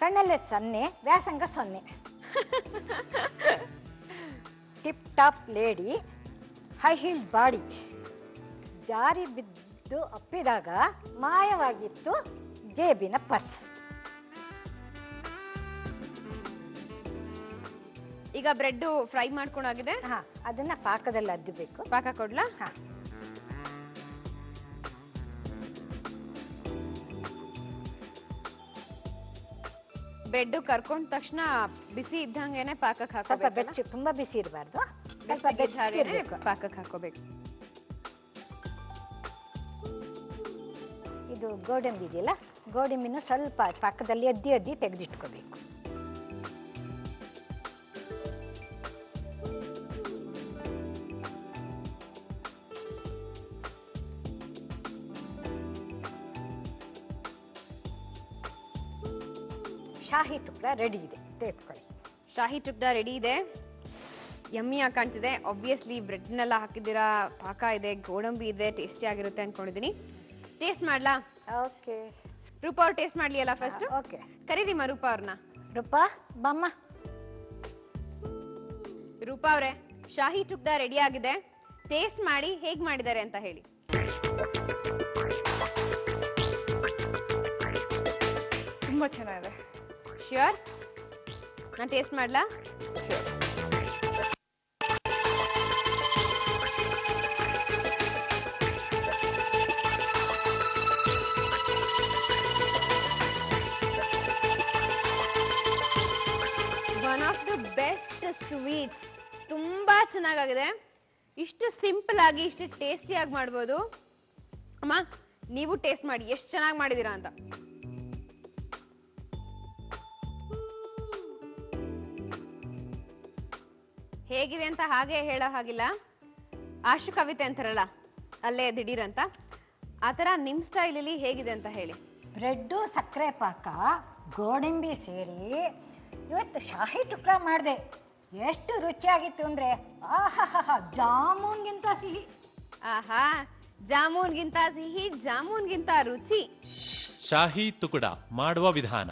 ಕಣ್ಣಲ್ಲೇ ಸನ್ನೆ ವ್ಯಾಸಂಗ 0. Tip top lady high heel body, ಜಾರಿ ಬಿದ್ದು ಅಪ್ಪಿದಾಗ ಮಾಯವಾಗಿತ್ತು ಜೇಬಿನ ಪರ್ಸ್. ಈಗ ಬ್ರೆಡ್ ಫ್ರೈ ಮಾಡ್ಕೊಂಡಾಗಿದೆ. ಅದನ್ನ ಪಾಕದಲ್ಲಿ ಅದ್ದಬೇಕು. ಪಾಕ ಕೊಡ್ಲಾ? ಬ್ರೆಡ್ ಕರ್ಕೊಂಡ ತಕ್ಷಣ ಬಿಸಿ ಇದ್ದಂಗೆನೆ ಪಾಕಕ್ಕೆ ಹಾಕೋಬೇಕು. ತುಂಬಾ ಬಿಸಿ ಇರಬಾರ್ದು, ಸ್ವಲ್ಪ ಪಾಕಕ್ಕೆ ಹಾಕೋಬೇಕು. ಇದು ಗೋಡಂಬಿ ಇದೆಯಲ್ಲ, ಗೋಡಂಬಿನ ಸ್ವಲ್ಪ ಪಾಕದಲ್ಲಿ ಅದ್ದಿ ತೆಗೆದಿಟ್ಕೋಬೇಕು. ಶಾಹಿ ಟುಕ್ಡ ರೆಡಿ ಇದೆ, ತೆಗೆದುಕೊಳ್ಳಿ. ಶಾಹಿ ಟುಕ್ಡ ರೆಡಿ ಇದೆ, ಯಮ್ಮಿ ಆಗಿ ಕಾಣ್ತಿದೆ. ಆಬ್ವಿಯಸ್ಲಿ ಬ್ರೆಡ್ನೆಲ್ಲ ಹಾಕಿದ್ದೀರಾ, ಪಾಕ ಇದೆ, ಗೋಡಂಬಿ ಇದೆ, ಟೇಸ್ಟಿ ಆಗಿರುತ್ತೆ ಅನ್ಕೊಂಡಿದೀನಿ. ಟೇಸ್ಟ್ ಮಾಡ್ಲಾ? ಓಕೆ. ರೂಪಾ ಅವ್ರು ಟೇಸ್ಟ್ ಮಾಡ್ಲಿ ಅಲ್ಲ ಫಸ್ಟ್? ಓಕೆ, ಕರೀರಿಮ್ಮ ರೂಪಾ ಅವ್ರನ್ನ. ರೂಪಾ ಬಮ್ಮ. ರೂಪಾ ಅವ್ರೆ, ಶಾಹಿ ಟುಕ್ಡ ರೆಡಿ ಆಗಿದೆ, ಟೇಸ್ಟ್ ಮಾಡಿ ಹೇಗ್ ಮಾಡಿದ್ದಾರೆ ಅಂತ ಹೇಳಿ. ತುಂಬಾ ಚೆನ್ನಾಗಿದೆ. ಶ್ಯೂರ್? ನಾನು ಟೇಸ್ಟ್ ಮಾಡ್ಲಾ? One of the best sweets. ತುಂಬಾ ಚೆನ್ನಾಗಿದೆ. ಇಷ್ಟು ಸಿಂಪಲ್ ಆಗಿ ಇಷ್ಟು ಟೇಸ್ಟಿಯಾಗಿ ಮಾಡ್ಬೋದು. ಅಮ್ಮ, ನೀವು ಟೇಸ್ಟ್ ಮಾಡಿ ಎಷ್ಟು ಚೆನ್ನಾಗಿ ಮಾಡಿದೀರಾ ಅಂತ. ಹೇಗಿದೆ ಅಂತ ಹಾಗೆ ಹೇಳೋ ಹಾಗಿಲ್ಲ. ಆಶು ಕವಿತೆ ಅಂತಾರಲ್ಲ, ಅಲ್ಲೇ ದಿಢೀರ್ ಅಂತ, ಆತರ ನಿಮ್ ಸ್ಟೈಲಲ್ಲಿ ಹೇಗಿದೆ ಅಂತ ಹೇಳಿ. ಬ್ರೆಡ್ಡು, ಸಕ್ಕರೆ ಪಾಕ, ಗೋಡಂಬಿ ಸೇರಿ ಇವತ್ತು ಶಾಹಿ ಟುಕ್ಡ ಮಾಡಿದೆ. ಎಷ್ಟು ರುಚಿಯಾಗಿತ್ತು ಅಂದ್ರೆ ಆಹಾ ಜಾಮೂನ್ಗಿಂತ ಸಿಹಿ. ಆಹಾ, ಜಾಮೂನ್ಗಿಂತ ಸಿಹಿ, ಜಾಮೂನ್ಗಿಂತ ರುಚಿ. ಶಾಹಿ ತುಕುಡ ಮಾಡುವ ವಿಧಾನ: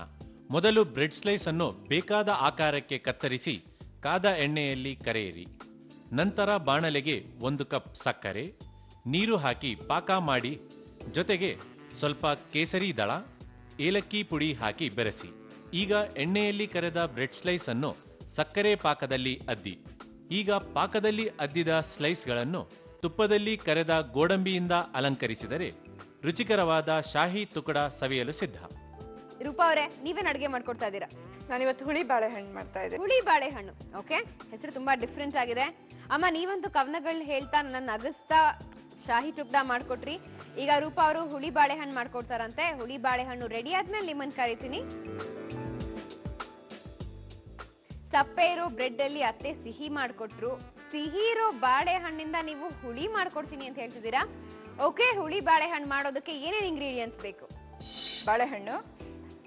ಮೊದಲು ಬ್ರೆಡ್ ಸ್ಲೈಸ್ ಅನ್ನು ಬೇಕಾದ ಆಕಾರಕ್ಕೆ ಕತ್ತರಿಸಿ ಕಾದ ಎಣ್ಣೆಯಲ್ಲಿ ಕರೆಯಿರಿ. ನಂತರ ಬಾಣಲೆಗೆ 1 ಕಪ್ ಸಕ್ಕರೆ, ನೀರು ಹಾಕಿ ಪಾಕ ಮಾಡಿ, ಜೊತೆಗೆ ಸ್ವಲ್ಪ ಕೇಸರಿ ದಳ, ಏಲಕ್ಕಿ ಪುಡಿ ಹಾಕಿ ಬೆರೆಸಿ. ಈಗ ಎಣ್ಣೆಯಲ್ಲಿ ಕರೆದ ಬ್ರೆಡ್ ಸ್ಲೈಸ್ ಅನ್ನು ಸಕ್ಕರೆ ಪಾಕದಲ್ಲಿ ಅದ್ದಿ. ಈಗ ಪಾಕದಲ್ಲಿ ಅದ್ದಿದ ಸ್ಲೈಸ್ಗಳನ್ನು ತುಪ್ಪದಲ್ಲಿ ಕರೆದ ಗೋಡಂಬಿಯಿಂದ ಅಲಂಕರಿಸಿದರೆ ರುಚಿಕರವಾದ ಶಾಹಿ ತುಕಡ ಸವಿಯಲು ಸಿದ್ಧ. ರೂಪಾ ಅವರೇ, ನೀವೇನ್ ಅಡ್ಗೆ ಮಾಡ್ಕೊಡ್ತಾ ಇದ್ದೀರಾ? ನಾನಿವತ್ತು ಹುಳಿ ಬಾಳೆಹಣ್ಣು ಮಾಡ್ತಾ ಇದ್ದೆ. ಹುಳಿ ಬಾಳೆಹಣ್ಣು. ಓಕೆ, ಹೆಸರು ತುಂಬಾ ಡಿಫ್ರೆಂಟ್ ಆಗಿದೆ. ಅಮ್ಮ, ನೀವಂತೂ ಕವನಗಳನ್ನ ಹೇಳ್ತಾ ನನ್ನ ನಗಸ್ತಾ ಶಾಹಿ ಟುಕ್ಡ ಮಾಡ್ಕೊಟ್ರಿ. ಈಗ ರೂಪಾ ಅವರು ಹುಳಿ ಬಾಳೆಹಣ್ಣು ಮಾಡ್ಕೊಡ್ತಾರಂತೆ. ಹುಳಿ ಬಾಳೆಹಣ್ಣು ರೆಡಿ ಆದ್ಮೇಲೆ ನಿಮ್ಮನ್ನ ಕರಿತೀನಿ. ಸಪ್ಪೆ ಇರೋ ಬ್ರೆಡ್ ಅಲ್ಲಿ ಅತ್ತೆ ಸಿಹಿ ಮಾಡ್ಕೊಟ್ರು. ಸಿಹಿ ಇರೋ ಬಾಳೆಹಣ್ಣಿಂದ ನೀವು ಹುಳಿ ಮಾಡ್ಕೊಡ್ತೀನಿ ಅಂತ ಹೇಳ್ತಿದ್ದೀರಾ. ಓಕೆ, ಹುಳಿ ಬಾಳೆಹಣ್ಣು ಮಾಡೋದಕ್ಕೆ ಏನೇನು ಇಂಗ್ರೀಡಿಯೆಂಟ್ಸ್ ಬೇಕು? ಬಾಳೆಹಣ್ಣು,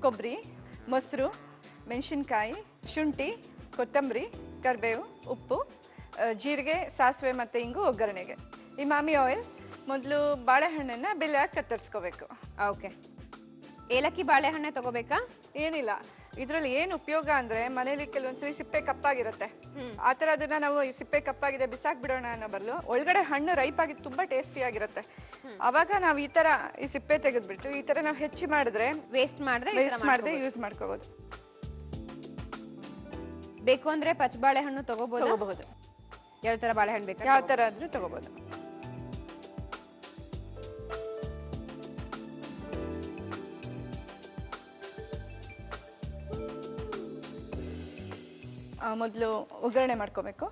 ಕೊಬ್ಬರಿ, ಮೊಸರು, ಮೆಣಸಿನ್ಕಾಯಿ, ಶುಂಠಿ, ಕೊತ್ತಂಬರಿ, ಕರಿಬೇವು, ಉಪ್ಪು, ಜೀರಿಗೆ, ಸಾಸಿವೆ ಮತ್ತೆ ಇಂಗು ಒಗ್ಗರಣೆಗೆ. ಇಮಾಮಿ ಆಯಿಲ್. ಮೊದಲು ಬಾಳೆಹಣ್ಣನ್ನ ಬೆಲ್ಲ ಕತ್ತರಿಸ್ಕೋಬೇಕು. ಓಕೆ, ಏಲಕ್ಕಿ ಬಾಳೆಹಣ್ಣೆ ತಗೋಬೇಕಾ? ಏನಿಲ್ಲ, ಇದ್ರಲ್ಲಿ ಏನ್ ಉಪಯೋಗ ಅಂದ್ರೆ ಮನೇಲಿ ಕೆಲವೊಂದ್ಸರಿ ಸಿಪ್ಪೆ ಕಪ್ಪಾಗಿರುತ್ತೆ. ಆತರ ಅದನ್ನ ನಾವು ಈ ಸಿಪ್ಪೆ ಕಪ್ಪಾಗಿದೆ ಬಿಸಾಕ್ ಬಿಡೋಣ ಅನ್ನೋ ಬದಲು ಒಳಗಡೆ ಹಣ್ಣು ರೈಪ್ ಆಗಿ ತುಂಬಾ ಟೇಸ್ಟಿ ಆಗಿರುತ್ತೆ. ಅವಾಗ ನಾವು ಈ ತರ ಈ ಸಿಪ್ಪೆ ತೆಗೆದ್ಬಿಟ್ಟು ಈ ತರ ನಾವು ಹೆಚ್ಚಿ ಮಾಡಿದ್ರೆ ವೇಸ್ಟ್ ಮಾಡದೆ ಯೂಸ್ ಮಾಡ್ಕೋಬಹುದು. ಬೇಕು ಅಂದ್ರೆ ಪಚ್ಚ ಬಾಳೆಹಣ್ಣು ತಗೋಬಹುದು. ಯಾವ ತರ ಬಾಳೆಹಣ್ಣು ಬೇಕು? ಯಾವ ತರ ಆದ್ರೂ ತಗೋಬಹುದು. ಮೊದಲು ಒಗ್ಗರಣೆ ಮಾಡ್ಕೋಬೇಕು.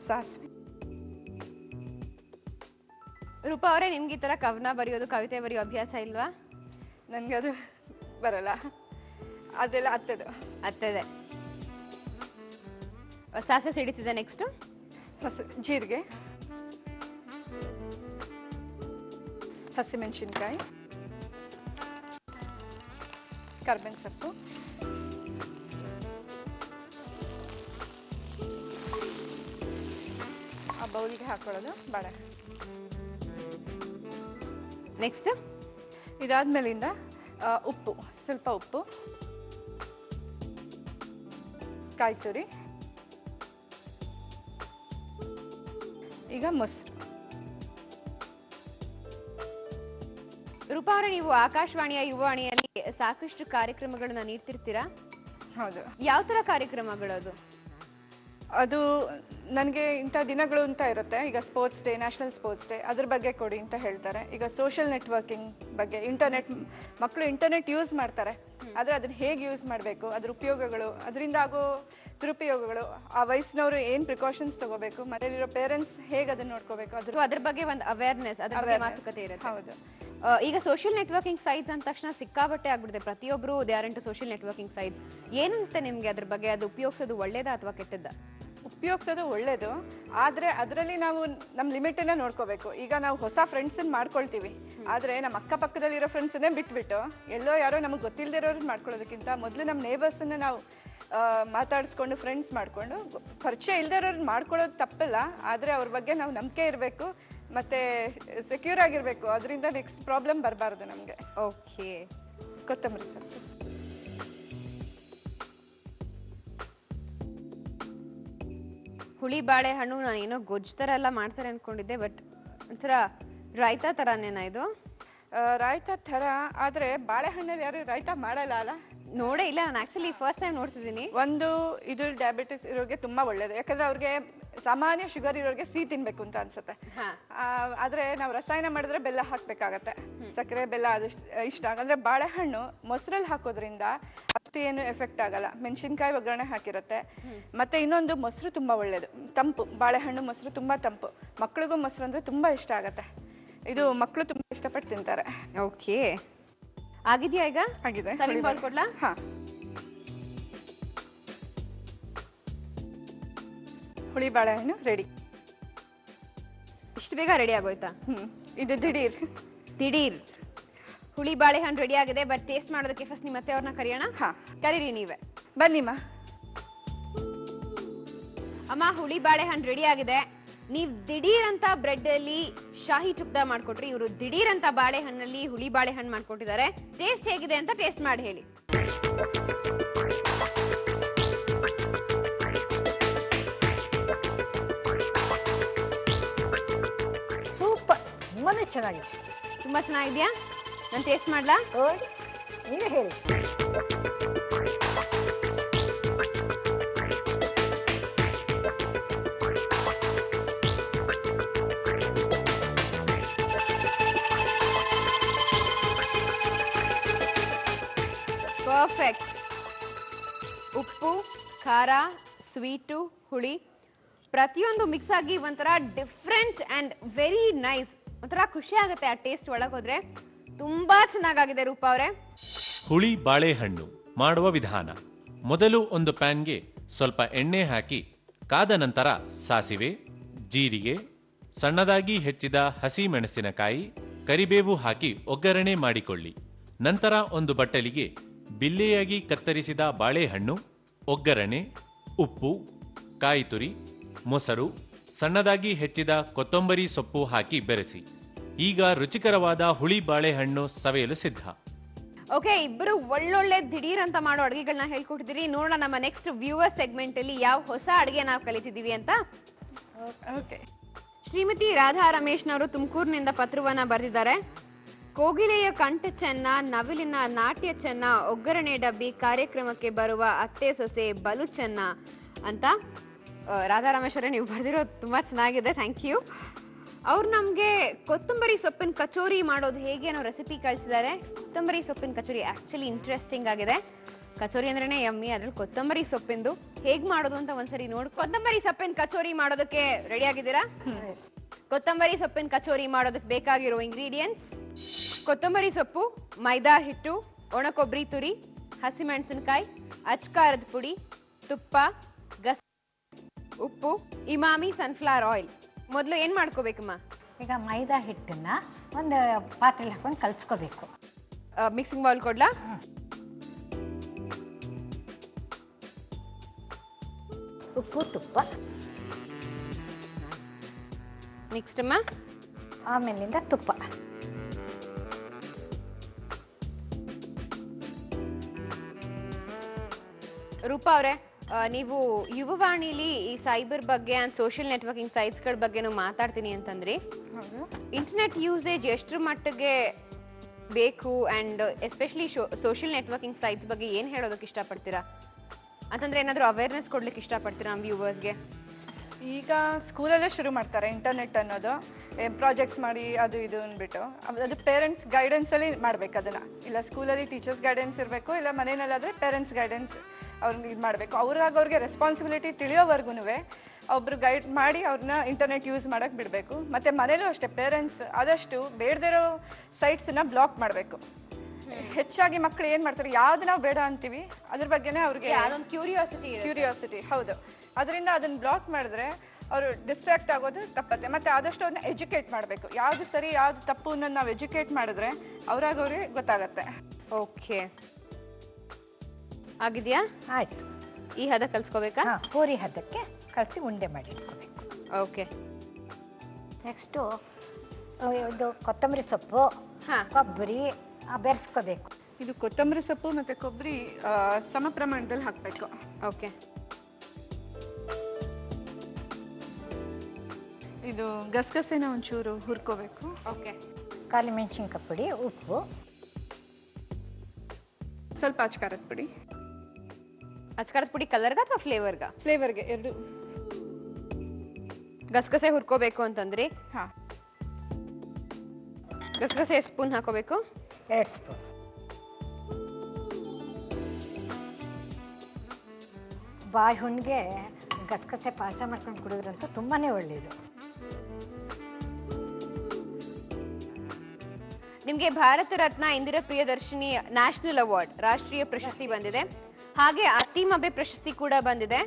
ಸಾಸಿವೆ. ರೂಪಾ ಅವರೇ, ನಿಮ್ಗೆ ಈ ತರ ಕವನ ಬರೆಯೋದು, ಕವಿತೆ ಬರೆಯೋ ಅಭ್ಯಾಸ ಇಲ್ವಾ? ನನ್ಗೆ ಅದು ಬರಲ್ಲ, ಅದೆಲ್ಲ ಅತ್ತದೆ. ಸಾಸಿವೆ ಸಿಡಿತಿದೆ. ನೆಕ್ಸ್ಟ್ ಜೀರಿಗೆ, ಹಸಿಮೆಣಸಿನ್ಕಾಯಿ, ಕರ್ಬೇವಿನ ಸೊಪ್ಪು, ಆ ಬೌಲ್ಗೆ ಹಾಕೊಳ್ಳೋದು ಬಾಳೆಹಣ್ಣು. ನೆಕ್ಸ್ಟ್ ಇದಾದ್ಮೇಲಿಂದ ಉಪ್ಪು, ಸ್ವಲ್ಪ ಉಪ್ಪು, ಕಾಯಿ ತುರಿ, ಈಗ ಮೊಸರು. ರೂಪಾ ಅವರೇ, ನೀವು ಆಕಾಶವಾಣಿಯ ಯುವವಾಣಿಯಲ್ಲಿ ಸಾಕಷ್ಟು ಕಾರ್ಯಕ್ರಮಗಳನ್ನ ನೀಡ್ತಿರ್ತೀರಾ. ಹೌದು. ಯಾವ ತರ ಕಾರ್ಯಕ್ರಮಗಳು ಅದು? ಅದು ನನಗೆ ಇಂಥ ದಿನಗಳು ಅಂತ ಇರುತ್ತೆ. ಈಗ sports day, national sports day, ಅದ್ರ ಬಗ್ಗೆ ಕೊಡಿ ಅಂತ ಹೇಳ್ತಾರೆ. ಈಗ ಸೋಷಿಯಲ್ ನೆಟ್ವರ್ಕಿಂಗ್ ಬಗ್ಗೆ, ಮಕ್ಕಳು ಇಂಟರ್ನೆಟ್ ಯೂಸ್ ಮಾಡ್ತಾರೆ, ಆದ್ರೆ ಅದನ್ನ ಹೇಗೆ ಯೂಸ್ ಮಾಡಬೇಕು, ಅದ್ರ ಉಪಯೋಗಗಳು, ಅದರಿಂದ ಆಗೋ ದುರುಪಯೋಗಗಳು, ಆ ವಯಸ್ಸಿನವರು ಏನ್ ಪ್ರಿಕಾಷನ್ಸ್ ತಗೋಬೇಕು, ಮನೆಯಲ್ಲಿರೋ ಪೇರೆಂಟ್ಸ್ ಹೇಗೆ ಅದನ್ನ ನೋಡ್ಕೋಬೇಕು, ಅದ್ರ ಬಗ್ಗೆ ಒಂದು ಅವೇರ್ನೆಸ್, ಅದ್ರ ಬಗ್ಗೆ ಮಾತುಕತೆ ಇರುತ್ತೆ. ಹೌದು. ಈಗ ಸೋಷಿಯಲ್ ನೆಟ್ವರ್ಕಿಂಗ್ ಸೈಟ್ಸ್ ಅಂದ ತಕ್ಷಣ ಸಿಕ್ಕಾಬಟ್ಟೆ ಆಗ್ಬಿಡುತ್ತೆ. ಪ್ರತಿಯೊಬ್ರು they are into social networking sites. ಏನನ್ಸುತ್ತೆ ನಿಮ್ಗೆ ಅದ್ರ ಬಗ್ಗೆ? ಅದು ಉಪಯೋಗಿಸೋದು ಒಳ್ಳೇದಾ ಅಥವಾ ಕೆಟ್ಟದ್ದ? ಉಪಯೋಗಿಸೋದು ಒಳ್ಳೇದು, ಆದ್ರೆ ಅದರಲ್ಲಿ ನಾವು ನಮ್ಮ ಲಿಮಿಟ್ ಅನ್ನ ನೋಡ್ಕೋಬೇಕು. ಈಗ ನಾವು ಹೊಸ ಫ್ರೆಂಡ್ಸ್ ಮಾಡ್ಕೊಳ್ತೀವಿ, ಆದ್ರೆ ನಮ್ಮ ಅಕ್ಕಪಕ್ಕದಲ್ಲಿರೋ ಫ್ರೆಂಡ್ಸ್ ಬಿಟ್ಬಿಟ್ಟು ಎಲ್ಲೋ ಯಾರೋ ನಮಗೆ ಗೊತ್ತಿಲ್ಲದಿರೋರು ಮಾಡ್ಕೊಳ್ಳೋದಕ್ಕಿಂತ ಮೊದಲು ನಮ್ಮ ನೇಬರ್ಸ್ ಅನ್ನ ನಾವು ಮಾತಾಡಿಸ್ಕೊಂಡು ಫ್ರೆಂಡ್ಸ್ ಮಾಡ್ಕೊಂಡು, ಪರಿಚಯ ಇಲ್ದಿರೋರು ಮಾಡ್ಕೊಳ್ಳೋದು ತಪ್ಪಲ್ಲ, ಆದ್ರೆ ಅವ್ರ ಬಗ್ಗೆ ನಾವು ನಂಬಿಕೆ ಇರಬೇಕು ಮತ್ತೆ ಸೆಕ್ಯೂರ್ ಆಗಿರ್ಬೇಕು. ಅದರಿಂದ ನೆಕ್ಸ್ಟ್ ಪ್ರಾಬ್ಲಮ್ ಬರಬಾರ್ದು ನಮ್ಗೆ. ಓಕೆ. ಕೊತ್ತಂಬರಿ ಸೊಪ್ಪು, ಹುಳಿ ಬಾಳೆಹಣ್ಣು ನಾನು ಏನೋ ಗೊಜ್ಜು ತರ ಎಲ್ಲ ಮಾಡ್ತಾರೆ ಅನ್ಕೊಂಡಿದ್ದೆ, ಬಟ್ ಒಂಥರ ರಾಯ್ತಾ ತರಾನೇನಾ ಇದು? ರಾಯ್ತಾ ತರ, ಆದ್ರೆ ಬಾಳೆಹಣ್ಣಲ್ಲಿ ಯಾರು ರಾಯ್ತಾ ಮಾಡಲ್ಲ ಅಲ್ಲ? ನೋಡೇ ಇಲ್ಲ ನಾನು, ಆಕ್ಚುಲಿ ಫಸ್ಟ್ ಟೈಮ್ ನೋಡ್ತಿದ್ದೀನಿ. ಒಂದು ಇದು ಡಯಾಬಿಟಿಸ್ ಇರೋರಿಗೆ ತುಂಬಾ ಒಳ್ಳೇದು, ಯಾಕಂದ್ರೆ ಅವ್ರಿಗೆ ಸಾಮಾನ್ಯ ಶುಗರ್ ಇರೋರಿಗೆ ಸಿಹಿ ತಿನ್ಬೇಕು ಅಂತ ಅನ್ಸುತ್ತೆ. ಆದ್ರೆ ನಾವು ರಸಾಯನ ಮಾಡಿದ್ರೆ ಬೆಲ್ಲ ಹಾಕ್ಬೇಕಾಗತ್ತೆ, ಸಕ್ಕರೆ ಬೆಲ್ಲ ಅದು ಇಷ್ಟ. ಅಂದ್ರೆ ಬಾಳೆಹಣ್ಣು ಮೊಸರಲ್ಲಿ ಹಾಕೋದ್ರಿಂದ ಅಷ್ಟು ಏನು ಎಫೆಕ್ಟ್ ಆಗಲ್ಲ. ಮೆಣಸಿನ್ಕಾಯಿ ಒಗ್ಗರಣೆ ಹಾಕಿರುತ್ತೆ. ಮತ್ತೆ ಇನ್ನೊಂದು, ಮೊಸರು ತುಂಬಾ ಒಳ್ಳೇದು, ತಂಪು. ಬಾಳೆಹಣ್ಣು ಮೊಸರು ತುಂಬಾ ತಂಪು. ಮಕ್ಳಿಗೂ ಮೊಸರು ಅಂದ್ರೆ ತುಂಬಾ ಇಷ್ಟ ಆಗತ್ತೆ. ಇದು ಮಕ್ಕಳು ತುಂಬಾ ಇಷ್ಟಪಟ್ಟು ತಿಂತಾರೆ. ಓಕೆ, ಆಗಿದ್ಯಾ ಈಗ? ಆಗಿದೆ. ಸರ್ವಿಂಗ್ ಬೌಲ್ ಕೊಡ್ಲಾ? ಹಾ. ಹುಳಿ ಬಾಳೆಹಣ್ಣು ರೆಡಿ. ಇಷ್ಟು ಬೇಗ ರೆಡಿ ಆಗೋಯ್ತಾ? ಇದು ದಿಢೀರ್. ದಿಢೀರ್ ಹುಳಿ ಬಾಳೆಹಣ್ಣು ರೆಡಿ ಆಗಿದೆ, ಬಟ್ ಟೇಸ್ಟ್ ಮಾಡೋದಕ್ಕೆ ಫಸ್ಟ್ ನಿಮ್ಮ ಅತ್ತೆ ಅವ್ರನ್ನ ಕರೆಯೋಣ. ಹಾ ಕರೀರಿ ನೀವೇ. ಬನ್ನಿಮ್ಮ. ಅಮ್ಮ, ಹುಳಿ ಬಾಳೆಹಣ್ಣು ರೆಡಿ ಆಗಿದೆ. ನೀವ್ ದಿಢೀರ್ ಅಂತ ಬ್ರೆಡ್ ಅಲ್ಲಿ ಶಾಹಿ ಟುಕ್ಡ ಮಾಡ್ಕೊಟ್ರಿ, ಇವರು ದಿಢೀರ್ ಅಂತ ಬಾಳೆಹಣ್ಣಲ್ಲಿ ಹುಳಿ ಬಾಳೆಹಣ್ಣು ಮಾಡ್ಕೊಟ್ಟಿದ್ದಾರೆ. ಟೇಸ್ಟ್ ಹೇಗಿದೆ ಅಂತ ಟೇಸ್ಟ್ ಮಾಡಿ ಹೇಳಿ. ಸೂಪರ್, ತುಂಬಾನೇ ಚೆನ್ನಾಗಿದೆ. ತುಂಬಾ ಚೆನ್ನಾಗಿದ್ಯಾ? ನಾನು ಟೇಸ್ಟ್ ಮಾಡ್ಲಾ? ನೀವೇ ಹೇಳಿ. ಪರ್ಫೆಕ್ಟ್. ಉಪ್ಪು, ಖಾರ, ಸ್ವೀಟು, ಹುಳಿ ಪ್ರತಿಯೊಂದು ಮಿಕ್ಸ್ ಆಗಿ ಒಂಥರ ಡಿಫ್ರೆಂಟ್ ಅಂಡ್ ವೆರಿ ನೈಸ್. ಒಂಥರ ಖುಷಿ ಆಗುತ್ತೆ ಆ ಟೇಸ್ಟ್ ಒಳಗೆ ಹೋದ್ರೆ. ತುಂಬಾ ಚೆನ್ನಾಗಿದೆ ರೂಪಾ ಅವರೇ. ಹುಳಿ ಬಾಳೆಹಣ್ಣು ಮಾಡುವ ವಿಧಾನ: ಮೊದಲು ಒಂದು ಪ್ಯಾನ್ಗೆ ಸ್ವಲ್ಪ ಎಣ್ಣೆ ಹಾಕಿ ಕಾದ ನಂತರ ಸಾಸಿವೆ, ಜೀರಿಗೆ, ಸಣ್ಣದಾಗಿ ಹೆಚ್ಚಿದ ಹಸಿ ಮೆಣಸಿನಕಾಯಿ, ಕರಿಬೇವು ಹಾಕಿ ಒಗ್ಗರಣೆ ಮಾಡಿಕೊಳ್ಳಿ. ನಂತರ ಒಂದು ಬಟ್ಟಲಿಗೆ ಬಿಲ್ಲೆಯಾಗಿ ಕತ್ತರಿಸಿದ ಬಾಳೆಹಣ್ಣು, ಒಗ್ಗರಣೆ, ಉಪ್ಪು, ಕಾಯಿ ತುರಿ, ಮೊಸರು, ಸಣ್ಣದಾಗಿ ಹೆಚ್ಚಿದ ಕೊತ್ತಂಬರಿ ಸೊಪ್ಪು ಹಾಕಿ ಬೆರೆಸಿ. ಈಗ ರುಚಿಕರವಾದ ಹುಳಿ ಬಾಳೆಹಣ್ಣು ಸವಿಯಲು ಸಿದ್ಧ. ಓಕೆ, ಇಬ್ಬರು ಒಳ್ಳೊಳ್ಳೆ ದಿಢೀರ್ ಅಂತ ಮಾಡೋ ಅಡುಗೆಗಳನ್ನ ಹೇಳ್ಕೊಟ್ಟಿದ್ದೀರಿ. ನೋಡೋಣ ನಮ್ಮ ನೆಕ್ಸ್ಟ್ ವ್ಯೂವರ್ ಸೆಗ್ಮೆಂಟ್ ಅಲ್ಲಿ ಯಾವ ಹೊಸ ಅಡುಗೆ ನಾವು ಕಲಿತಿದೀವಿ ಅಂತ. ಓಕೆ. ಶ್ರೀಮತಿ ರಾಧಾ ರಮೇಶ್ನವರು ತುಮಕೂರಿನಿಂದ ಪತ್ರವನ್ನ ಬರೆದಿದ್ದಾರೆ. ಕೋಗಿಲೆಯ ಕಂಠ ಚೆನ್ನ, ನವಿಲಿನ ನಾಟ್ಯ ಚೆನ್ನ, ಒಗ್ಗರಣೆ ಡಬ್ಬಿ, ಕಾರ್ಯಕ್ರಮಕ್ಕೆ ಬರುವ ಅತ್ತೆ ಸೊಸೆ ಬಲು ಚೆನ್ನ ಅಂತ. ರಾಧಾ ರಮೇಶ್ ಅವರೇ, ನೀವು ಬರೆದಿರೋದು ತುಂಬಾ ಚೆನ್ನಾಗಿದೆ, ಥ್ಯಾಂಕ್ ಯು. ಅವ್ರು ನಮ್ಗೆ ಕೊತ್ತಂಬರಿ ಸೊಪ್ಪಿನ ಕಚೋರಿ ಮಾಡೋದು ಹೇಗೆ ಅನ್ನೋ ರೆಸಿಪಿ ಕಳಿಸಿದ್ದಾರೆ. ಕೊತ್ತಂಬರಿ ಸೊಪ್ಪಿನ ಕಚೋರಿ ಆಕ್ಚುಲಿ ಇಂಟ್ರೆಸ್ಟಿಂಗ್ ಆಗಿದೆ. ಕಚೋರಿ ಅಂದ್ರೇನೆ ಯಮ್ಮಿ, ಅದ್ರಲ್ಲಿ ಕೊತ್ತಂಬರಿ ಸೊಪ್ಪಿಂದು ಹೇಗ್ ಮಾಡೋದು ಅಂತ ಒಂದ್ಸರಿ ನೋಡಿ. ಕೊತ್ತಂಬರಿ ಸೊಪ್ಪಿನ ಕಚೋರಿ ಮಾಡೋದಕ್ಕೆ ರೆಡಿ ಆಗಿದ್ದೀರಾ? ಕೊತ್ತಂಬರಿ ಸೊಪ್ಪಿನ ಕಚೋರಿ ಮಾಡೋದಕ್ಕೆ ಬೇಕಾಗಿರೋ ಇಂಗ್ರೀಡಿಯೆಂಟ್ಸ್: ಕೊತ್ತಂಬರಿ ಸೊಪ್ಪು, ಮೈದಾ ಹಿಟ್ಟು, ಒಣ ಕೊಬ್ಬರಿ ತುರಿ, ಹಸಿಮೆಣಸಿನಕಾಯಿ, ಅಚ್ಕಾರದ ಪುಡಿ, ತುಪ್ಪ, ಉಪ್ಪು, ಇಮಾಮಿ ಸನ್ಫ್ಲವರ್ ಆಯಿಲ್. ಮೊದಲು ಏನ್ ಮಾಡ್ಕೋಬೇಕಮ್ಮ? ಈಗ ಮೈದಾ ಹಿಟ್ಟನ್ನ ಒಂದು ಪಾತ್ರೆಲಿ ಹಾಕೊಂಡು ಕಲ್ಸ್ಕೋಬೇಕು. Mixing bowl ಕೊಡ್ಲಾ? ಉಪ್ಪು, ತುಪ್ಪ, ನೆಕ್ಸ್ಟ್ ಅಮ್ಮ ಆಮೇಲಿಂದ ತುಪ್ಪ. ರೂಪಾ ಅವರೇ, ನೀವು ಯುವವಾಣಿಲಿ ಈ ಸೈಬರ್ ಬಗ್ಗೆ ಅಂಡ್ ಸೋಷಿಯಲ್ ನೆಟ್ವರ್ಕಿಂಗ್ ಸೈಟ್ಸ್ ಗಳ ಬಗ್ಗೆನೂ ಮಾತಾಡ್ತೀನಿ ಅಂತಂದ್ರಿ. ಇಂಟರ್ನೆಟ್ ಯೂಸೇಜ್ ಎಷ್ಟರ ಮಟ್ಟಿಗೆ ಬೇಕು and especially social networking sites ಬಗ್ಗೆ ಏನ್ ಹೇಳೋದಕ್ಕೆ ಇಷ್ಟಪಡ್ತೀರಾ? ಅಂತಂದ್ರೆ ಏನಾದ್ರು ಅವೇರ್ನೆಸ್ ಕೊಡ್ಲಿಕ್ಕೆ ಇಷ್ಟಪಡ್ತೀರಾ ನಮ್ಮ ವ್ಯೂವರ್ಸ್ಗೆ? ಈಗ ಸ್ಕೂಲಲ್ಲೇ ಶುರು ಮಾಡ್ತಾರೆ ಇಂಟರ್ನೆಟ್ ಅನ್ನೋದು. ಪ್ರಾಜೆಕ್ಟ್ಸ್ ಮಾಡಿ ಅದು ಇದು ಅಂದ್ಬಿಟ್ಟು ಅದು ಪೇರೆಂಟ್ಸ್ ಗೈಡೆನ್ಸ್ ಅಲ್ಲಿ ಮಾಡ್ಬೇಕು ಅದನ್ನ. ಇಲ್ಲ ಸ್ಕೂಲಲ್ಲಿ ಟೀಚರ್ಸ್ ಗೈಡೆನ್ಸ್ ಇರಬೇಕು, ಇಲ್ಲ ಮನೆಯಲ್ಲಾದ್ರೆ ಪೇರೆಂಟ್ಸ್ ಗೈಡೆನ್ಸ್ ಅವ್ರಿಗೆ ಇದು ಮಾಡಬೇಕು. ಅವ್ರಿಗೆ ರೆಸ್ಪಾನ್ಸಿಬಿಲಿಟಿ ತಿಳಿಯೋವರೆಗೂ ಒಬ್ರು ಗೈಡ್ ಮಾಡಿ ಅವ್ರನ್ನ ಇಂಟರ್ನೆಟ್ ಯೂಸ್ ಮಾಡಕ್ ಬಿಡಬೇಕು. ಮತ್ತೆ ಮನೇಲೂ ಅಷ್ಟೇ ಪೇರೆಂಟ್ಸ್ ಆದಷ್ಟು ಬೇಡದಿರೋ ಸೈಟ್ಸ್ನ ಬ್ಲಾಕ್ ಮಾಡಬೇಕು. ಹೆಚ್ಚಾಗಿ ಮಕ್ಕಳು ಏನ್ ಮಾಡ್ತಾರೆ, ಯಾವ್ದು ನಾವು ಬೇಡ ಅಂತೀವಿ ಅದ್ರ ಬಗ್ಗೆನೇ ಅವ್ರಿಗೆ ಅದೊಂದು ಕ್ಯೂರಿಯಾಸಿಟಿ. ಹೌದು, ಅದರಿಂದ ಅದನ್ನ ಬ್ಲಾಕ್ ಮಾಡಿದ್ರೆ ಅವರು ಡಿಸ್ಟ್ರಾಕ್ಟ್ ಆಗೋದು ತಪ್ಪತ್ತೆ. ಮತ್ತೆ ಆದಷ್ಟು ಅದನ್ನ ಎಜುಕೇಟ್ ಮಾಡಬೇಕು, ಯಾವ್ದು ಸರಿ ಯಾವ್ದು ತಪ್ಪು ಅನ್ನೋದು ನಾವು ಎಜುಕೇಟ್ ಮಾಡಿದ್ರೆ ಅವ್ರಿಗೆ ಗೊತ್ತಾಗತ್ತೆ. ಓಕೆ, ಆಗಿದ್ಯಾ? ಆಯ್ತು. ಈ ಹದ ಕಲ್ಸ್ಕೋಬೇಕಾ? ಪೂರಿ ಹದಕ್ಕೆ ಕಲಸಿ ಉಂಡೆ ಮಾಡಿ ಇಟ್ಕೋಬೇಕು. ಓಕೆ. ನೆಕ್ಸ್ಟು ಇದು ಕೊತ್ತಂಬರಿ ಸೊಪ್ಪು, ಕೊಬ್ಬರಿ ಬೆರೆಸ್ಕೋಬೇಕು. ಇದು ಕೊತ್ತಂಬರಿ ಸೊಪ್ಪು ಮತ್ತೆ ಕೊಬ್ಬರಿ ಸಮ ಪ್ರಮಾಣದಲ್ಲಿ ಹಾಕ್ಬೇಕು. ಓಕೆ. ಇದು ಗಸಗಸೆನ ಒಂಚೂರು ಹುರ್ಕೋಬೇಕು. ಓಕೆ. ಕಾಲಿ ಮೆಣಸಿನ್ಕಾಯಿ ಪುಡಿ, ಉಪ್ಪು, ಸ್ವಲ್ಪ ಅಚ್ಕಾರದ ಪುಡಿ. ಅಚ್ಕಾರದ ಪುಡಿ ಕಲರ್ಗ ಅಥವಾ ಫ್ಲೇವರ್ಗ? ಫ್ಲೇವರ್ಗೆ ಎರಡು. ಗಸಗಸೆ ಹುರ್ಕೋಬೇಕು ಅಂತಂದ್ರಿ. ಹಾ, ಗಸಗಸೆ ಎಷ್ಟು ಸ್ಪೂನ್ ಹಾಕೋಬೇಕು? 2 ಸ್ಪೂನ್. ಬಾಯಿ ಹುಣ್ಣಿಗೆ ಗಸಗಸೆ ಪಾಯಸ ಮಾಡ್ಕೊಂಡು ಕುಡಿದ್ರಂತೂ ತುಂಬಾನೇ ಒಳ್ಳೇದು. ನಿಮ್ಗೆ ಭಾರತ ರತ್ನ ಇಂದಿರಾ ಪ್ರಿಯದರ್ಶಿನಿ ನ್ಯಾಷನಲ್ ಅವಾರ್ಡ್ ರಾಷ್ಟ್ರೀಯ ಪ್ರಶಸ್ತಿ ಬಂದಿದೆ. ಹಾಗೆ ಅತಿಮಬ್ಬೆ ಪ್ರಶಸ್ತಿ ಕೂಡ ಬಂದಿದೆ.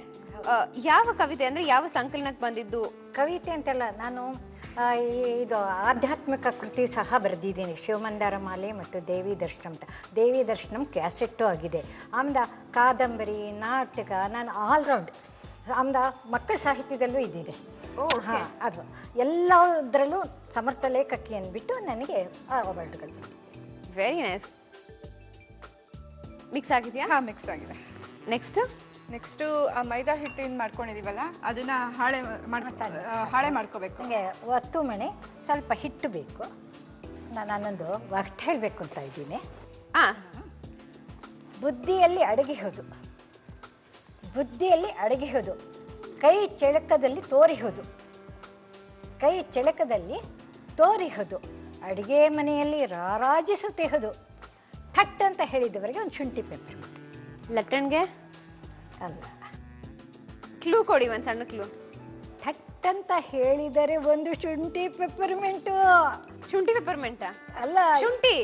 ಯಾವ ಕವಿತೆ ಅಂದ್ರೆ ಯಾವ ಸಂಕಲನಕ್ಕೆ ಬಂದಿದ್ದು? ಕವಿತೆ ಅಂತಲ್ಲ, ನಾನು ಇದು ಆಧ್ಯಾತ್ಮಿಕ ಕೃತಿ ಸಹ ಬರೆದಿದ್ದೀನಿ, ಶಿವಮಂದಾರ ಮಾಲೆ ಮತ್ತು ದೇವಿ ದರ್ಶನಂ ಅಂತ. ದೇವಿ ದರ್ಶನಂ ಕ್ಯಾಸೆಟ್ಟು ಆಗಿದೆ. ಆಮೇಲೆ ಕಾದಂಬರಿ, ನಾಟಕ, ನಾನು ಆಲ್ರೌಂಡ್. ಆಮೇಲೆ ಮಕ್ಕಳ ಸಾಹಿತ್ಯದಲ್ಲೂ ಇದ್ದಿದೆ. ಹಾಂ, ಅದು ಎಲ್ಲದರಲ್ಲೂ ಸಮರ್ಥ ಲೇಖಕಿ ಅಂದ್ಬಿಟ್ಟು ನನಗೆ ಅವಾರ್ಡ್ಗಳು. Very nice. ಮಿಕ್ಸ್ ಆಗಿದೆಯಾ? ಹಾಂ, ಮಿಕ್ಸ್ ಆಗಿದೆ. ನೆಕ್ಸ್ಟು ಮೈದಾ ಹಿಟ್ಟಿಂದ ಮಾಡ್ಕೊಂಡಿದೀವಲ್ಲ ಅದನ್ನ ಹಾಳೆ ಮಾಡ್ಕೋಬೇಕು. ನನಗೆ ಒತ್ತು ಮಣೆ ಸ್ವಲ್ಪ ಹಿಟ್ಟು ಬೇಕು. ನಾನೊಂದು ಒಟ್ಟು ಹೇಳಬೇಕು ಅಂತ ಇದ್ದೀನಿ. ಬುದ್ಧಿಯಲ್ಲಿ ಅಡಗಿಹುದು, ಕೈ ಚೆಳಕದಲ್ಲಿ ತೋರಿಹುದು, ಅಡಿಗೆ ಮನೆಯಲ್ಲಿ ರಾರಾಜಿಸುತ್ತಿಹುದು. ಥಟ್ ಅಂತ ಹೇಳಿದವರಿಗೆ ಒಂದು ಶುಂಠಿ ಪೆಪ್ಪರ್. ಲಟ್ಟಣ್ಗೆ ಅಲ್ಲ, ಕ್ಲೂ ಕೊಡಿ, ಒಂದು ಸಣ್ಣ ಕ್ಲೂ. ಥಟ್ ಅಂತ ಹೇಳಿದರೆ ಒಂದು ಶುಂಠಿ ಪೆಪ್ಪರ್ಮೆಂಟು. ಶುಂಠಿ ಪೆಪ್ಪರ್ಮೆಂಟ ಅಲ್ಲ, ಶುಂಠಿ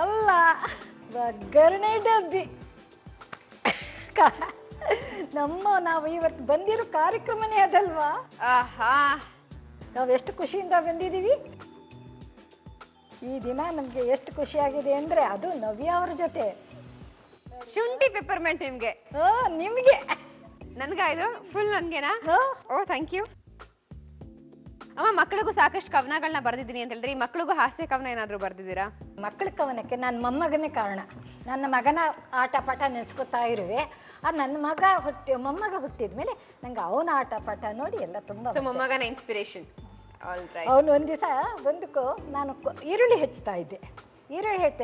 ಅಲ್ಲ, ಒಗ್ಗರಣೆ ಡಬ್ಬಿ. ನಾವು ಇವತ್ತು ಬಂದಿರೋ ಕಾರ್ಯಕ್ರಮನೇ ಅದಲ್ವಾ? ನಾವು ಎಷ್ಟು ಖುಷಿಯಿಂದ ಬಂದಿದ್ದೀವಿ. ಈ ದಿನ ನಮ್ಗೆ ಎಷ್ಟು ಖುಷಿಯಾಗಿದೆ ಅಂದ್ರೆ ಅದು ನವ್ಯ ಅವ್ರ ಜೊತೆ. ಶುಂಠಿ ಪೆಪ್ಪರ್ಮೆಂಟ್ ನಿಮ್ಗೆ? ನಿಮ್ಗೆ. ನನ್ಗಾಯ್ತು ಫುಲ್ ನನ್ಗೆನಾ? ಓ, ಥ್ಯಾಂಕ್ ಯು ಅಮ್ಮ. ಮಕ್ಕಳಿಗೂ ಸಾಕಷ್ಟು ಕವನಗಳನ್ನ ಬರ್ದಿದ್ದೀನಿ ಅಂತ ಹೇಳಿದ್ರೆ, ಈ ಮಕ್ಕಳಿಗೂ ಹಾಸ್ಯ ಕವನ ಏನಾದ್ರು ಬರ್ದಿದ್ದೀರಾ? ಮಕ್ಕಳ ಕವನಕ್ಕೆ ನನ್ನ ಮೊಮ್ಮಗನೇ ಕಾರಣ. ನನ್ನ ಮಗನ ಆಟ ಪಾಠ ನೆನೆಸ್ಕೊತಾ ಇರುವೆ. ನನ್ನ ಮೊಮ್ಮಗ ಹುಟ್ಟಿದ್ಮೇಲೆ ನಂಗೆ ಅವನ ಆಟ ಪಾಠ ನೋಡಿ ಎಲ್ಲ ತುಂಬಾ. ಮೊಮ್ಮಗನ ಇನ್ಸ್ಪಿರೇಷನ್. ಅವನು ಒಂದ್ ದಿವಸ ಬಂದಕ್ಕೂ ನಾನು ಈರುಳ್ಳಿ ಹೆಚ್ಚುತ್ತಾ ಇದ್ದೆ. ಈರುಳ್ಳಿ ಹೆಚ್ಚ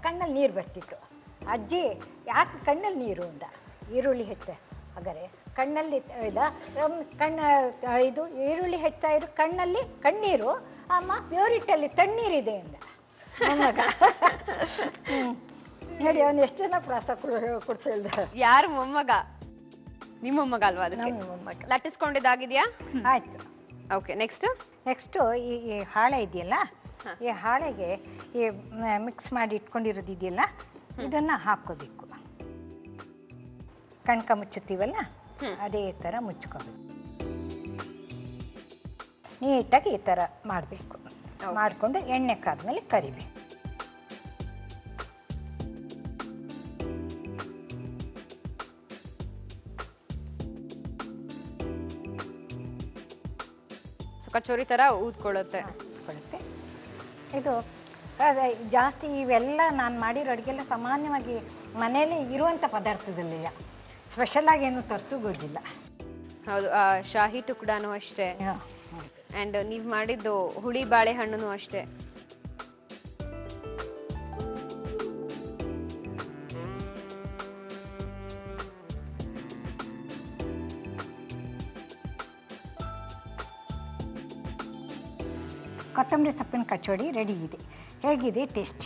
ಕಣ್ಣಲ್ಲಿ ನೀರು ಬರ್ತಿತ್ತು. ಅಜ್ಜಿ, ಯಾಕೆ ಕಣ್ಣಲ್ಲಿ ನೀರು ಅಂದ. ಈರುಳ್ಳಿ ಹೆಚ್ಚೆ ಹಾಗಾದ್ರೆ ಕಣ್ಣಲ್ಲಿ ಇದು ಈರುಳ್ಳಿ ಹೆಚ್ಚುತ್ತಾ ಇರು, ಕಣ್ಣಲ್ಲಿ ಕಣ್ಣೀರು. ಅಮ್ಮ, ಪ್ಯೂರಿಟ್ಟಲ್ಲಿ ತಣ್ಣೀರಿದೆ ಅಂದ ಮೊಮ್ಮಗ. ನೋಡಿ, ಅವನು ಎಷ್ಟು ಜನ ಪ್ರಾಸ ಕೊಡ್ಸಿಲ್ದ. ಯಾರು ಮೊಮ್ಮಗ? ನಿಮ್ಮ ಮೊಮ್ಮಗ ಅಲ್ವಾ? ನಮ್ಮ ಮೊಮ್ಮಗ. ಲಟ್ಟಿಸ್ಕೊಂಡಿದ್ದಾಗಿದ್ಯಾ? ಆಯ್ತು. ಓಕೆ, ನೆಕ್ಸ್ಟು ಈ ಹಾಳೆ ಇದೆಯಲ್ಲ, ಈ ಹಾಳೆಗೆ ಈ ಮಿಕ್ಸ್ ಮಾಡಿ ಇಟ್ಕೊಂಡಿರೋದಿದೆಯಲ್ಲ, ಇದನ್ನ ಹಾಕೋಬೇಕು. ಕಣ್ಕ ಮುಚ್ಚುತ್ತೀವಲ್ಲ, ಅದೇ ತರ ಮುಚ್ಕೋಬೇಕು. ನೀಟಾಗಿ ಈ ತರ ಮಾಡಬೇಕು. ಮಾಡಿಕೊಂಡು ಎಣ್ಣೆ ಕಾದ್ಮೇಲೆ ಕರಿಬೇಕು. ಕಚೋರಿ ತರ ಊದ್ಕೊಳ್ಳುತ್ತೆ. ಇದು ಜಾಸ್ತಿ ಇವೆಲ್ಲ ನಾನು ಮಾಡಿರೋ ಅಡುಗೆಲ್ಲ ಸಾಮಾನ್ಯವಾಗಿ ಮನೇಲಿ ಇರುವಂಥ ಪದಾರ್ಥದಲ್ಲಿಲ್ಲ. ಸ್ಪೆಷಲ್ ಆಗಿ ಏನು ತರಿಸೋಗೋದಿಲ್ಲ. ಹೌದು, ಶಾಹಿ ಟುಕ್ಡಾನು ಅಷ್ಟೇ, ಅಂಡ್ ನೀವು ಮಾಡಿದ್ದು ಹುಳಿ ಬಾಳೆಹಣ್ಣು ಅಷ್ಟೇ. ಕೊತ್ತಂಬರಿ ಸೊಪ್ಪಿನ ಕಚೋಡಿ ರೆಡಿ ಇದೆ. ಹೇಗಿದೆ ಟೇಸ್ಟ್?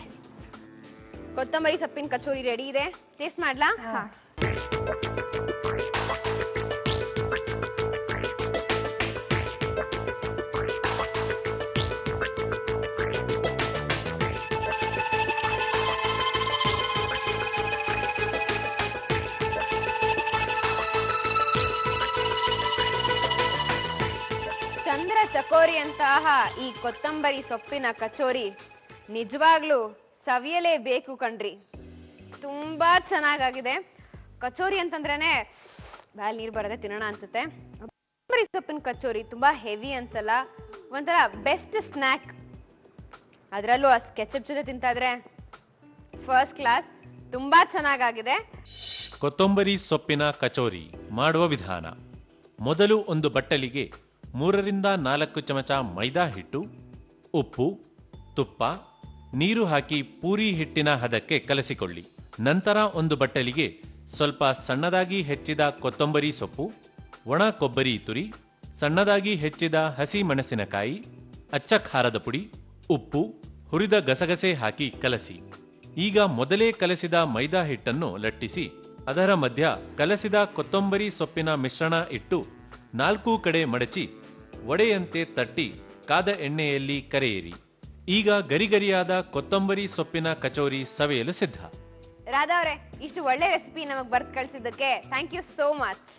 ಕೊತ್ತಂಬರಿ ಸೊಪ್ಪಿನ ಕಚೋರಿ ರೆಡಿ ಇದೆ. ಟೇಸ್ಟ್ ಮಾಡ್ಲಾ? ಚಂದ್ರ ಚಕೋರಿ ಅಂತಹ ಈ ಕೊತ್ತಂಬರಿ ಸೊಪ್ಪಿನ ಕಚೋರಿ ನಿಜವಾಗ್ಲೂ ಸವಿಯಲೇಬೇಕು ಕಣ್ರಿ. ತುಂಬಾ ಚೆನ್ನಾಗಾಗಿದೆ. ಕಚೋರಿ ಅಂತಂದ್ರೇನೆ ಬಾಯಲ್ಲಿ ನೀರು ಬರದೆ ತಿನ್ನೋಣ ಅನ್ಸುತ್ತೆ. ಕೊತ್ತಂಬರಿ ಸೊಪ್ಪಿನ ಕಚೋರಿ ತುಂಬಾ ಹೆವಿ ಅನ್ಸಲ್ಲ, ಒಂಥರ ಬೆಸ್ಟ್ ಸ್ನ್ಯಾಕ್. ಅದರಲ್ಲೂ ಆ ಕೆಚಪ್ ಜೊತೆ ತಿಂತಾ ಇದ್ರೆ ಫಸ್ಟ್ ಕ್ಲಾಸ್. ತುಂಬಾ ಚೆನ್ನಾಗಾಗಿದೆ. ಕೊತ್ತಂಬರಿ ಸೊಪ್ಪಿನ ಕಚೋರಿ ಮಾಡುವ ವಿಧಾನ: ಮೊದಲು ಒಂದು ಬಟ್ಟಲಿಗೆ 3 ರಿಂದ 4 ಚಮಚ ಮೈದಾ ಹಿಟ್ಟು, ಉಪ್ಪು, ತುಪ್ಪ, ನೀರು ಹಾಕಿ ಪೂರಿ ಹಿಟ್ಟಿನ ಹದಕ್ಕೆ ಕಲಸಿಕೊಳ್ಳಿ. ನಂತರ ಒಂದು ಬಟ್ಟಲಿಗೆ ಸ್ವಲ್ಪ ಸಣ್ಣದಾಗಿ ಹೆಚ್ಚಿದ ಕೊತ್ತಂಬರಿ ಸೊಪ್ಪು, ಒಣ ಕೊಬ್ಬರಿ ತುರಿ, ಸಣ್ಣದಾಗಿ ಹೆಚ್ಚಿದ ಹಸಿ ಮೆಣಸಿನಕಾಯಿ, ಅಚ್ಚ ಖಾರದ ಪುಡಿ, ಉಪ್ಪು, ಹುರಿದ ಗಸಗಸೆ ಹಾಕಿ ಕಲಸಿ. ಈಗ ಮೊದಲೇ ಕಲಸಿದ ಮೈದಾ ಹಿಟ್ಟನ್ನು ಲಟ್ಟಿಸಿ ಅದರ ಮಧ್ಯ ಕಲಸಿದ ಕೊತ್ತಂಬರಿ ಸೊಪ್ಪಿನ ಮಿಶ್ರಣ ಇಟ್ಟು 4 ಕಡೆ ಮಡಚಿ ವಡೆಯಂತೆ ತಟ್ಟಿ ಕಾದ ಎಣ್ಣೆಯಲ್ಲಿ ಕರೆಯಿರಿ. ಈಗ ಗರಿಗರಿಯಾದ ಕೊತ್ತಂಬರಿ ಸೊಪ್ಪಿನ ಕಚೋರಿ ಸವಿಯಲು ಸಿದ್ಧ. ರಾಧಾ ಅವರೇ, ಇಷ್ಟು ಒಳ್ಳೆ ರೆಸಿಪಿ ನಮಗೆ ಬರ್ದು ಕಳಿಸಿದ್ದಕ್ಕೆ ಥ್ಯಾಂಕ್ ಯು ಸೋ ಮಚ್.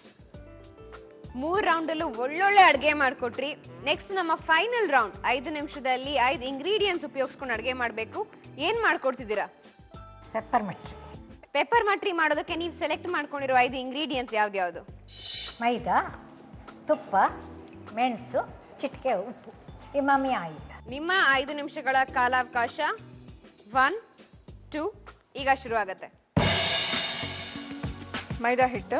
3 ರೌಂಡಲ್ಲೂ ಒಳ್ಳೊಳ್ಳೆ ಅಡುಗೆ ಮಾಡ್ಕೊಟ್ರಿ. ನೆಕ್ಸ್ಟ್ ನಮ್ಮ ಫೈನಲ್ ರೌಂಡ್ 5 ನಿಮಿಷದಲ್ಲಿ 5 ಇಂಗ್ರೀಡಿಯೆಂಟ್ಸ್ ಉಪಯೋಗಿಸ್ಕೊಂಡು ಅಡುಗೆ ಮಾಡಬೇಕು. ಏನ್ ಮಾಡ್ಕೊಡ್ತಿದ್ದೀರಾ? ಪೆಪ್ಪರ್ ಮಟ್ರಿ. ಪೆಪ್ಪರ್ ಮಟ್ರಿ ಮಾಡೋದಕ್ಕೆ ನೀವು ಸೆಲೆಕ್ಟ್ ಮಾಡ್ಕೊಂಡಿರೋ 5 ಇಂಗ್ರೀಡಿಯೆಂಟ್ಸ್ ಯಾವ್ದ್ಯಾವ್ದು? ಮೈದಾ, ತುಪ್ಪ, ಮೆಣಸು, ಚಿಟಿಕೆ ಉಪ್ಪು, ಇಮಾಮಿ ಆಯಿಲ್. ನಿಮ್ಮ 5 ನಿಮಿಷಗಳ ಕಾಲಾವಕಾಶ 1 2 ಈಗ ಶುರು ಆಗತ್ತೆ. ಮೈದಾ ಹಿಟ್ಟು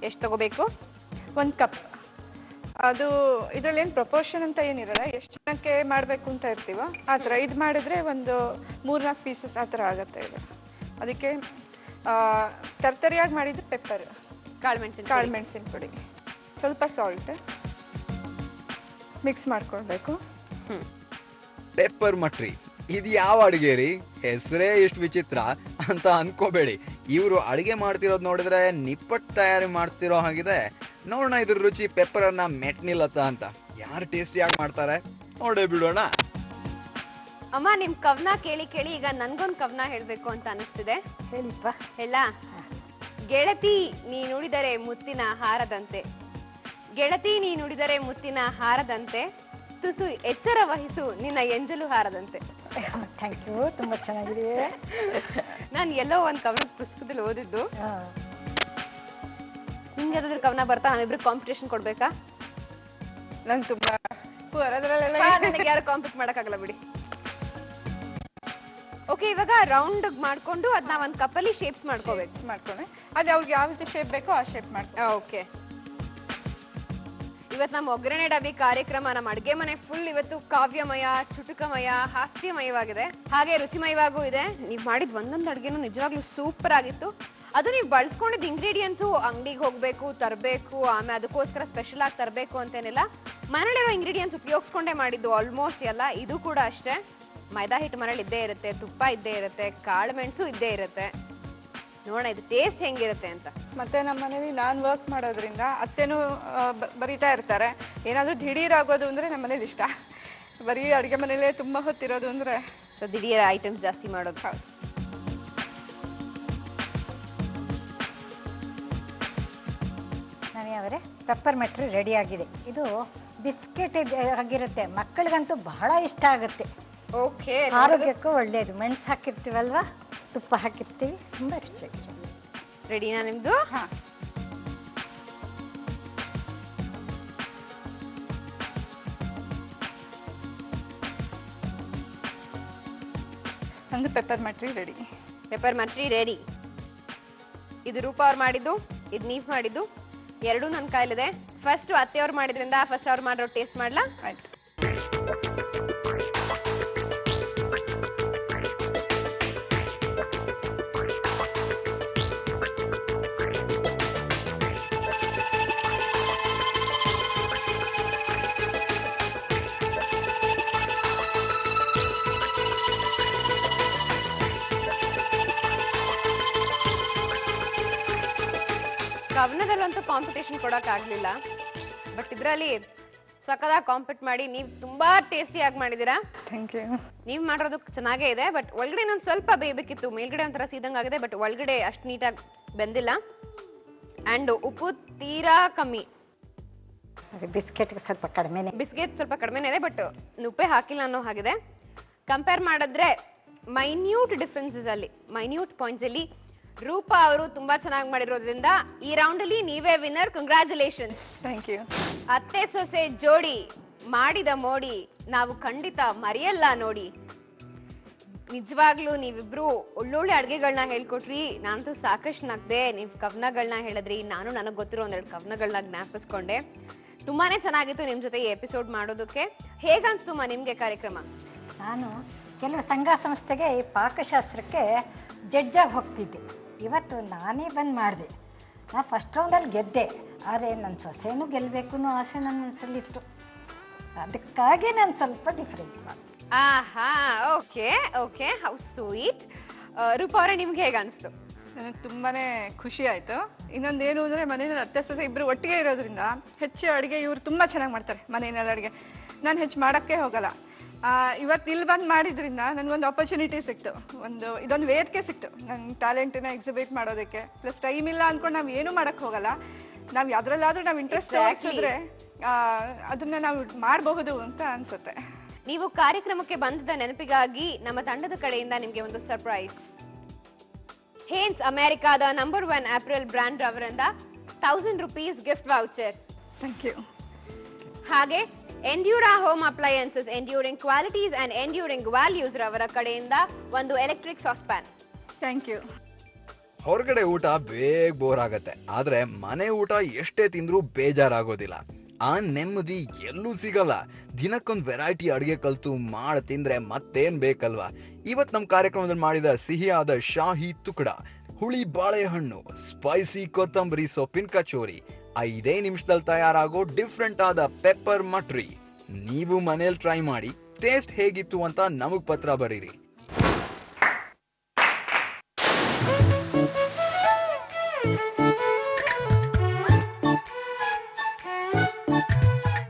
ಎಷ್ಟು ತಗೋಬೇಕು? 1 ಕಪ್. ಅದು ಇದ್ರಲ್ಲಿ ಏನು ಪ್ರಪೋರ್ಷನ್ ಅಂತ ಏನಿರಲ್ಲ, ಎಷ್ಟು ಜನಕ್ಕೆ ಮಾಡಬೇಕು ಅಂತ ಇರ್ತೀವೋ ಆ ಥರ. ಇದು ಮಾಡಿದ್ರೆ ಒಂದು 3-4 ಪೀಸಸ್ ಆ ಥರ ಆಗುತ್ತೆ ಇದು. ಅದಕ್ಕೆ ತರ್ತರಿಯಾಗಿ ಮಾಡಿದ್ದು ಪೆಪ್ಪರ್, ಕಾಳುಮೆಣಸಿನ ಪುಡಿ, ಸ್ವಲ್ಪ ಸಾಲ್ಟ್ ಮಿಕ್ಸ್ ಮಾಡ್ಕೊಳ್ಬೇಕು. ಪೆಪ್ಪರ್ ಮಟ್ರಿ ಇದು ಯಾವ ಅಡಿಗೆ ರೀ? ಹೆಸರೇ ಎಷ್ಟು ವಿಚಿತ್ರ ಅಂತ ಅನ್ಕೋಬೇಡಿ. ಇವರು ಅಡಿಗೆ ಮಾಡ್ತಿರೋದು ನೋಡಿದ್ರೆ ನಿಪ್ಪಟ್ಟು ತಯಾರಿ ಮಾಡ್ತಿರೋ ಹಾಗಿದೆ. ನೋಡೋಣ ಇದ್ರ ರುಚಿ ಪೆಪ್ಪರ್ ಅನ್ನ ಮೆಟ್ನಿಲ್ಲತ್ತ ಅಂತ. ಯಾರು ಟೇಸ್ಟಿಯಾಗಿ ಮಾಡ್ತಾರೆ ನೋಡೇ ಬಿಡೋಣ. ಅಮ್ಮ, ನಿಮ್ ಕವನ ಕೇಳಿ ಕೇಳಿ ಈಗ ನನ್ಗೊಂದ್ ಕವನ ಹೇಳ್ಬೇಕು ಅಂತ ಅನಿಸ್ತಿದೆ. ಹೇಳಿಪ್ಪ. ಹೇಳ? ಗೆಳತಿ ನೀ ನುಡಿದರೆ ಮುತ್ತಿನ ಹಾರದಂತೆ, ಗೆಳತಿ ನೀ ನುಡಿದರೆ ಮುತ್ತಿನ ಹಾರದಂತೆ, ತುಸು ಎಚ್ಚರ ವಹಿಸು ನಿನ್ನ ಎಂಜಲು ಹಾರದಂತೆ. ಥ್ಯಾಂಕ್ ಯು, ತುಂಬಾ ಚೆನ್ನಾಗಿದೆ. ನಾನು ಎಲ್ಲೋ ಒಂದ್ ಕವನ ಪುಸ್ತಕದಲ್ಲಿ ಓದಿದ್ದು. ನಿಮ್ಗೆ ಯಾವ್ದಾದ್ರು ಕವನ ಬರ್ತಾ? ನಾವಿಬ್ರು ಕಾಂಪಿಟೇಷನ್ ಕೊಡ್ಬೇಕಾ? ನಂಗೆ ತುಂಬಾ ಅದರಲ್ಲೆಲ್ಲ ನನಗೆ ಯಾರು ಕಾಂಪೀಟ್ ಮಾಡಕ್ಕಾಗಲ್ಲ ಬಿಡಿ. ಓಕೆ, ಇವಾಗ ರೌಂಡ್ ಮಾಡ್ಕೊಂಡು ಅದನ್ನ ಒಂದ್ ಕಪ್ಪಲ್ಲಿ ಶೇಪ್ಸ್ ಮಾಡ್ಕೋಬೇಕು. ಮಾಡ್ಕೊಂಡೆ ಅದು ಅವ್ರಿಗೆ ಯಾವ ಶೇಪ್ ಬೇಕೋ ಆ ಶೇಪ್ ಮಾಡ್ಕೊ. ಓಕೆ, ಇವತ್ತು ನಮ್ಮ ಒಗ್ಗರಣೆ ಡಬ್ಬಿ ಕಾರ್ಯಕ್ರಮ, ನಮ್ಮ ಅಡ್ಗೆ ಮನೆ ಫುಲ್ ಇವತ್ತು ಕಾವ್ಯಮಯ, ಚುಟುಕಮಯ, ಹಾಸ್ಯಮಯವಾಗಿದೆ, ಹಾಗೆ ರುಚಿಮಯವಾಗೂ ಇದೆ. ನೀವ್ ಮಾಡಿದ ಒಂದೊಂದು ಅಡ್ಗೆನೂ ನಿಜವಾಗ್ಲೂ ಸೂಪರ್ ಆಗಿತ್ತು. ಅದು ನೀವು ಬಳಸ್ಕೊಂಡಿದ್ದ ಇಂಗ್ರೀಡಿಯೆಂಟ್ಸು ಅಂಗಡಿಗೆ ಹೋಗ್ಬೇಕು, ತರಬೇಕು, ಆಮೇಲೆ ಅದಕ್ಕೋಸ್ಕರ ಸ್ಪೆಷಲ್ ಆಗಿ ತರಬೇಕು ಅಂತೇನಿಲ್ಲ. ಮನೇಲಿರೋ ಇಂಗ್ರೀಡಿಯೆಂಟ್ಸ್ ಉಪಯೋಗಿಸ್ಕೊಂಡೇ ಮಾಡಿದ್ದು ಆಲ್ಮೋಸ್ಟ್ ಎಲ್ಲ. ಇದು ಕೂಡ ಅಷ್ಟೇ, ಮೈದಾ ಹಿಟ್ಟು ಮನೇಲಿ ಇದ್ದೇ ಇರುತ್ತೆ, ತುಪ್ಪ ಇದ್ದೇ ಇರುತ್ತೆ, ಕಾಳು ಮೆಣಸು ಇದ್ದೇ ಇರುತ್ತೆ. ನೋಡೋಣ ಇದು ಟೇಸ್ಟ್ ಹೆಂಗಿರುತ್ತೆ ಅಂತ. ಮತ್ತೆ ನಮ್ಮ ಮನೇಲಿ ನಾನು ವರ್ಕ್ ಮಾಡೋದ್ರಿಂದ ಅತ್ತೆನೂ ಬರೀತಾ ಇರ್ತಾರೆ. ಏನಾದರೂ ದಿಢೀರ್ ಆಗೋದು ಅಂದ್ರೆ ನಮ್ಮ ಮನೇಲಿ ಇಷ್ಟ. ಬರೀ ಅಡುಗೆ ಮನೇಲೇ ತುಂಬಾ ಹೊತ್ತಿರೋದು ಅಂದ್ರೆ ಸೊ ದಿಢೀರ್ ಐಟಮ್ಸ್ ಜಾಸ್ತಿ ಮಾಡೋದು. ಹೌದು. ಅವರೇ ಪೆಪ್ಪರ್ ಮಟ್ರಿ ರೆಡಿ ಆಗಿದೆ. ಇದು ಬಿಸ್ಕೆಟ್ ಆಗಿರುತ್ತೆ, ಮಕ್ಕಳಿಗಂತೂ ಬಹಳ ಇಷ್ಟ ಆಗುತ್ತೆ. ಓಕೆ, ಆರೋಗ್ಯಕ್ಕೂ ಒಳ್ಳೇದು. ಮೆಣಸು ಹಾಕಿರ್ತೀವಲ್ವಾ, ತುಪ್ಪ ಹಾಕಿರ್ತೀವಿ, ತುಂಬಾ ರುಚಿಯಾಗಿದೆ. ರೆಡಿನಾ ನಿಮ್ದು? ಹಾ, ನಂದು pepper mathri ready. Pepper mathri ready. ಇದು ರೂಪ ಅವ್ರು ಮಾಡಿದ್ದು, ಇದು ನೀವ್ ಮಾಡಿದ್ದು, ಎರಡೂ ನನ್ನ ಕೈಲಿದೆ. ಫಸ್ಟ್ ಅತ್ತೆಯವ್ರು ಮಾಡಿದ್ರಿಂದ ಫಸ್ಟ್ ಅವ್ರು ಮಾಡಿರೋ ಟೇಸ್ಟ್ ಮಾಡ್ಲಾ? ಆಯ್ತು. ಕವನದಲ್ಲಂತೂ ಕಾಂಪಿಟೇಷನ್ ಕೊಡಕ್ ಆಗ್ಲಿಲ್ಲ, ಬಟ್ ಇದ್ರಲ್ಲಿ ಸಖತ್ತಾಗಿ ಕಾಂಪಿಟ್ ಮಾಡಿ ನೀವು ತುಂಬಾ ಟೇಸ್ಟಿಯಾಗಿ ಮಾಡಿದೀರಾ. Thank you. ನೀವ್ ಮಾಡಿರೋದು ಚೆನ್ನಾಗೇ ಇದೆ, ಬಟ್ ಒಳಗಡೆ ಇನ್ನೊಂದು ಸ್ವಲ್ಪ ಬೇಯಬೇಕಿತ್ತು. ಮೇಲ್ಗಡೆ ಒಂಥರ ಸೀದಂಗಾಗಿದೆ, ಬಟ್ ಒಳಗಡೆ ಅಷ್ಟು ನೀಟಾಗಿ ಬೆಂದಿಲ್ಲ. ಅಂಡ್ ಉಪ್ಪು ತೀರಾ ಕಮ್ಮಿ. ಬಿಸ್ಕೆಟ್ ಸ್ವಲ್ಪ ಕಡಿಮೆನೆ, ಬಿಸ್ಕೆಟ್ ಸ್ವಲ್ಪ ಕಡಿಮೆನೇ ಇದೆ, ಬಟ್ ಉಪ್ಪೇ ಹಾಕಿಲ್ಲ ಅನ್ನೋ ಹಾಗಿದೆ. ಕಂಪೇರ್ ಮಾಡಿದ್ರೆ ಮೈನ್ಯೂಟ್ ಡಿಫ್ರೆನ್ಸಸ್ ಅಲ್ಲಿ, ಮೈನ್ಯೂಟ್ ಪಾಯಿಂಟ್ಸ್ ಅಲ್ಲಿ ರೂಪಾ ಅವರು ತುಂಬಾ ಚೆನ್ನಾಗಿ ಮಾಡಿರೋದ್ರಿಂದ ಈ ರೌಂಡ್ ಅಲ್ಲಿ ನೀವೇ ವಿನ್ನರ್. ಕಂಗ್ರಾಚುಲೇಷನ್ಸ್. Thank you. ಅತ್ತೆ ಸೊಸೆ ಜೋಡಿ ಮಾಡಿದ ಮೋಡಿ ನಾವು ಖಂಡಿತ ಮರೆಯಲ್ಲ ನೋಡಿ. ನಿಜವಾಗ್ಲೂ ನೀವಿಬ್ರು ಒಳ್ಳೊಳ್ಳೆ ಅಡ್ಗೆಗಳನ್ನ ಹೇಳ್ಕೊಟ್ರಿ. ನಾನಂತೂ ಸಾಕಷ್ಟು ನಗ್ದೆ. ನೀವು ಕವನಗಳನ್ನ ಹೇಳಿದ್ರಿ, ನಾನು ನನಗೆ ಗೊತ್ತಿರೋ ಒಂದೆರಡು ಕವನಗಳನ್ನ ಜ್ಞಾಪಿಸ್ಕೊಂಡೆ. ತುಂಬಾನೇ ಚೆನ್ನಾಗಿತ್ತು ನಿಮ್ ಜೊತೆ ಈ ಎಪಿಸೋಡ್ ಮಾಡೋದಕ್ಕೆ. ಹೇಗನ್ಸ್ತುಮ್ಮ ನಿಮ್ಗೆ ಕಾರ್ಯಕ್ರಮ? ನಾನು ಕೆಲವು ಸಂಘ ಸಂಸ್ಥೆಗೆ ಈ ಪಾಕಶಾಸ್ತ್ರಕ್ಕೆ ಜಡ್ಜಾಗಿ ಹೋಗ್ತಿದ್ದೆ. ಇವತ್ತು ನಾನೇ ಬಂದು ಮಾಡಿದೆ. ನಾ ಫಸ್ಟ್ ರೌಂಡಲ್ಲಿ ಗೆದ್ದೆ, ಆದರೆ ನನ್ನ ಸೊಸೆನೂ ಗೆಲ್ಲಬೇಕು ಅನ್ನೋ ಆಸೆ ನನ್ನ ಮನಸ್ಸಲ್ಲಿತ್ತು. ಅದಕ್ಕಾಗಿ ನಾನು ಸ್ವಲ್ಪ ಡಿಫ್ರೆಂಟ್ ಮಾಡಿದೆ. ಆಹಾ, okay okay, how sweet. Rupa ಅವರೇ, ನಿಮ್ಗೆ ಹೇಗೆ ಅನಿಸ್ತು? ನನಗೆ ತುಂಬಾನೇ ಖುಷಿ ಆಯ್ತು. ಇನ್ನೊಂದೇನು ಅಂದ್ರೆ ಮನೆಯಲ್ಲಿ ಅತ್ತೆ ಸೊಸೆ ಇಬ್ರು ಒಟ್ಟಿಗೆ ಇರೋದ್ರಿಂದ ಹೆಚ್ಚು ಅಡುಗೆ ಇವ್ರು ತುಂಬಾ ಚೆನ್ನಾಗಿ ಮಾಡ್ತಾರೆ. ಮನೆಯಲ್ಲಿ ಅಡುಗೆ ನಾನು ಹೆಚ್ಚು ಮಾಡೋಕ್ಕೆ ಹೋಗಲ್ಲ. ಇವತ್ತು ಇಲ್ಲಿ ಬಂದು ಮಾಡಿದ್ರಿಂದ ನನಗೊಂದು ಆಪರ್ಚುನಿಟಿ ಸಿಕ್ತು, ಇದೊಂದು ವೇದಿಕೆ ಸಿಕ್ತು ನನ್ನ ಟ್ಯಾಲೆಂಟನ್ನ ಎಕ್ಸಿಬಿಟ್ ಮಾಡೋದಕ್ಕೆ. ಪ್ಲಸ್ ಟೈಮ್ ಇಲ್ಲ ಅಂದ್ಕೊಂಡು ನಾವು ಏನೂ ಮಾಡೋಕ್ಕೆ ಹೋಗಲ್ಲ. ನಾವ್ ಯಾವ್ದ್ರಲ್ಲಾದ್ರೂ ನಾವ್ ಇಂಟ್ರೆಸ್ಟ್ Exactly. ತೋರಿಸಿದ್ರೆ ಅದನ್ನ ನಾವು ಮಾಡಬಹುದು ಅಂತ ಅನ್ಸುತ್ತೆ. ನೀವು ಕಾರ್ಯಕ್ರಮಕ್ಕೆ ಬಂದ ನೆನಪಿಗಾಗಿ ನಮ್ಮ ತಂಡದ ಕಡೆಯಿಂದ ನಿಮ್ಗೆ ಒಂದು ಸರ್ಪ್ರೈಸ್. ಹೇನ್ಸ್ ಅಮೆರಿಕಾದ ನಂಬರ್ 1 ಆಪರಲ್ ಬ್ರ್ಯಾಂಡ್ ಅವರಿಂದ 1000 rupees gift voucher. Thank you. ಹಾಗೆ Endura home appliances enduring qualities and enduring values ರವರ ಕಡೆಯಿಂದ ಒಂದು ಎಲೆಕ್ಟ್ರಿಕ್ ಸಾಸ್ಪ್ಯಾನ್. Thank you. ಹೊರಗಡೆ ಊಟ ಬೇಗ ಬೋರ್ ಆಗತ್ತೆ, ಆದ್ರೆ ಮನೆ ಊಟ ಎಷ್ಟೇ ತಿಂದ್ರೂ ಬೇಜಾರಾಗೋದಿಲ್ಲ. ಆ ನೆಮ್ಮದಿ ಎಲ್ಲೂ ಸಿಗಲ್ಲ. ದಿನಕ್ಕೊಂದ್ ವೆರೈಟಿ ಅಡಿಗೆ ಕಲ್ತು ಮಾಡ್ ತಿಂದ್ರೆ ಮತ್ತೇನ್ ಬೇಕಲ್ವಾ? ಇವತ್ ನಮ್ ಕಾರ್ಯಕ್ರಮದಲ್ಲಿ ಮಾಡಿದ ಸಿಹಿಯಾದ ಶಾಹಿ ತುಕಡ, ಹುಳಿ ಬಾಳೆಹಣ್ಣು, ಸ್ಪೈಸಿ ಕೊತ್ತಂಬರಿ ಸೊಪ್ಪಿನ ಕಚೋರಿ, 5 ನಿಮಿಷದಲ್ಲಿ ತಯಾರಾಗೋ ಡಿಫ್ರೆಂಟ್ ಆದ ಪೆಪ್ಪರ್ ಮಟ್ರಿ. ನೀವು ಮನೇಲಿ ಟ್ರೈ ಮಾಡಿ ಟೇಸ್ಟ್ ಹೇಗಿತ್ತು ಅಂತ ನಮಗ್ ಪತ್ರ ಬರೀರಿ.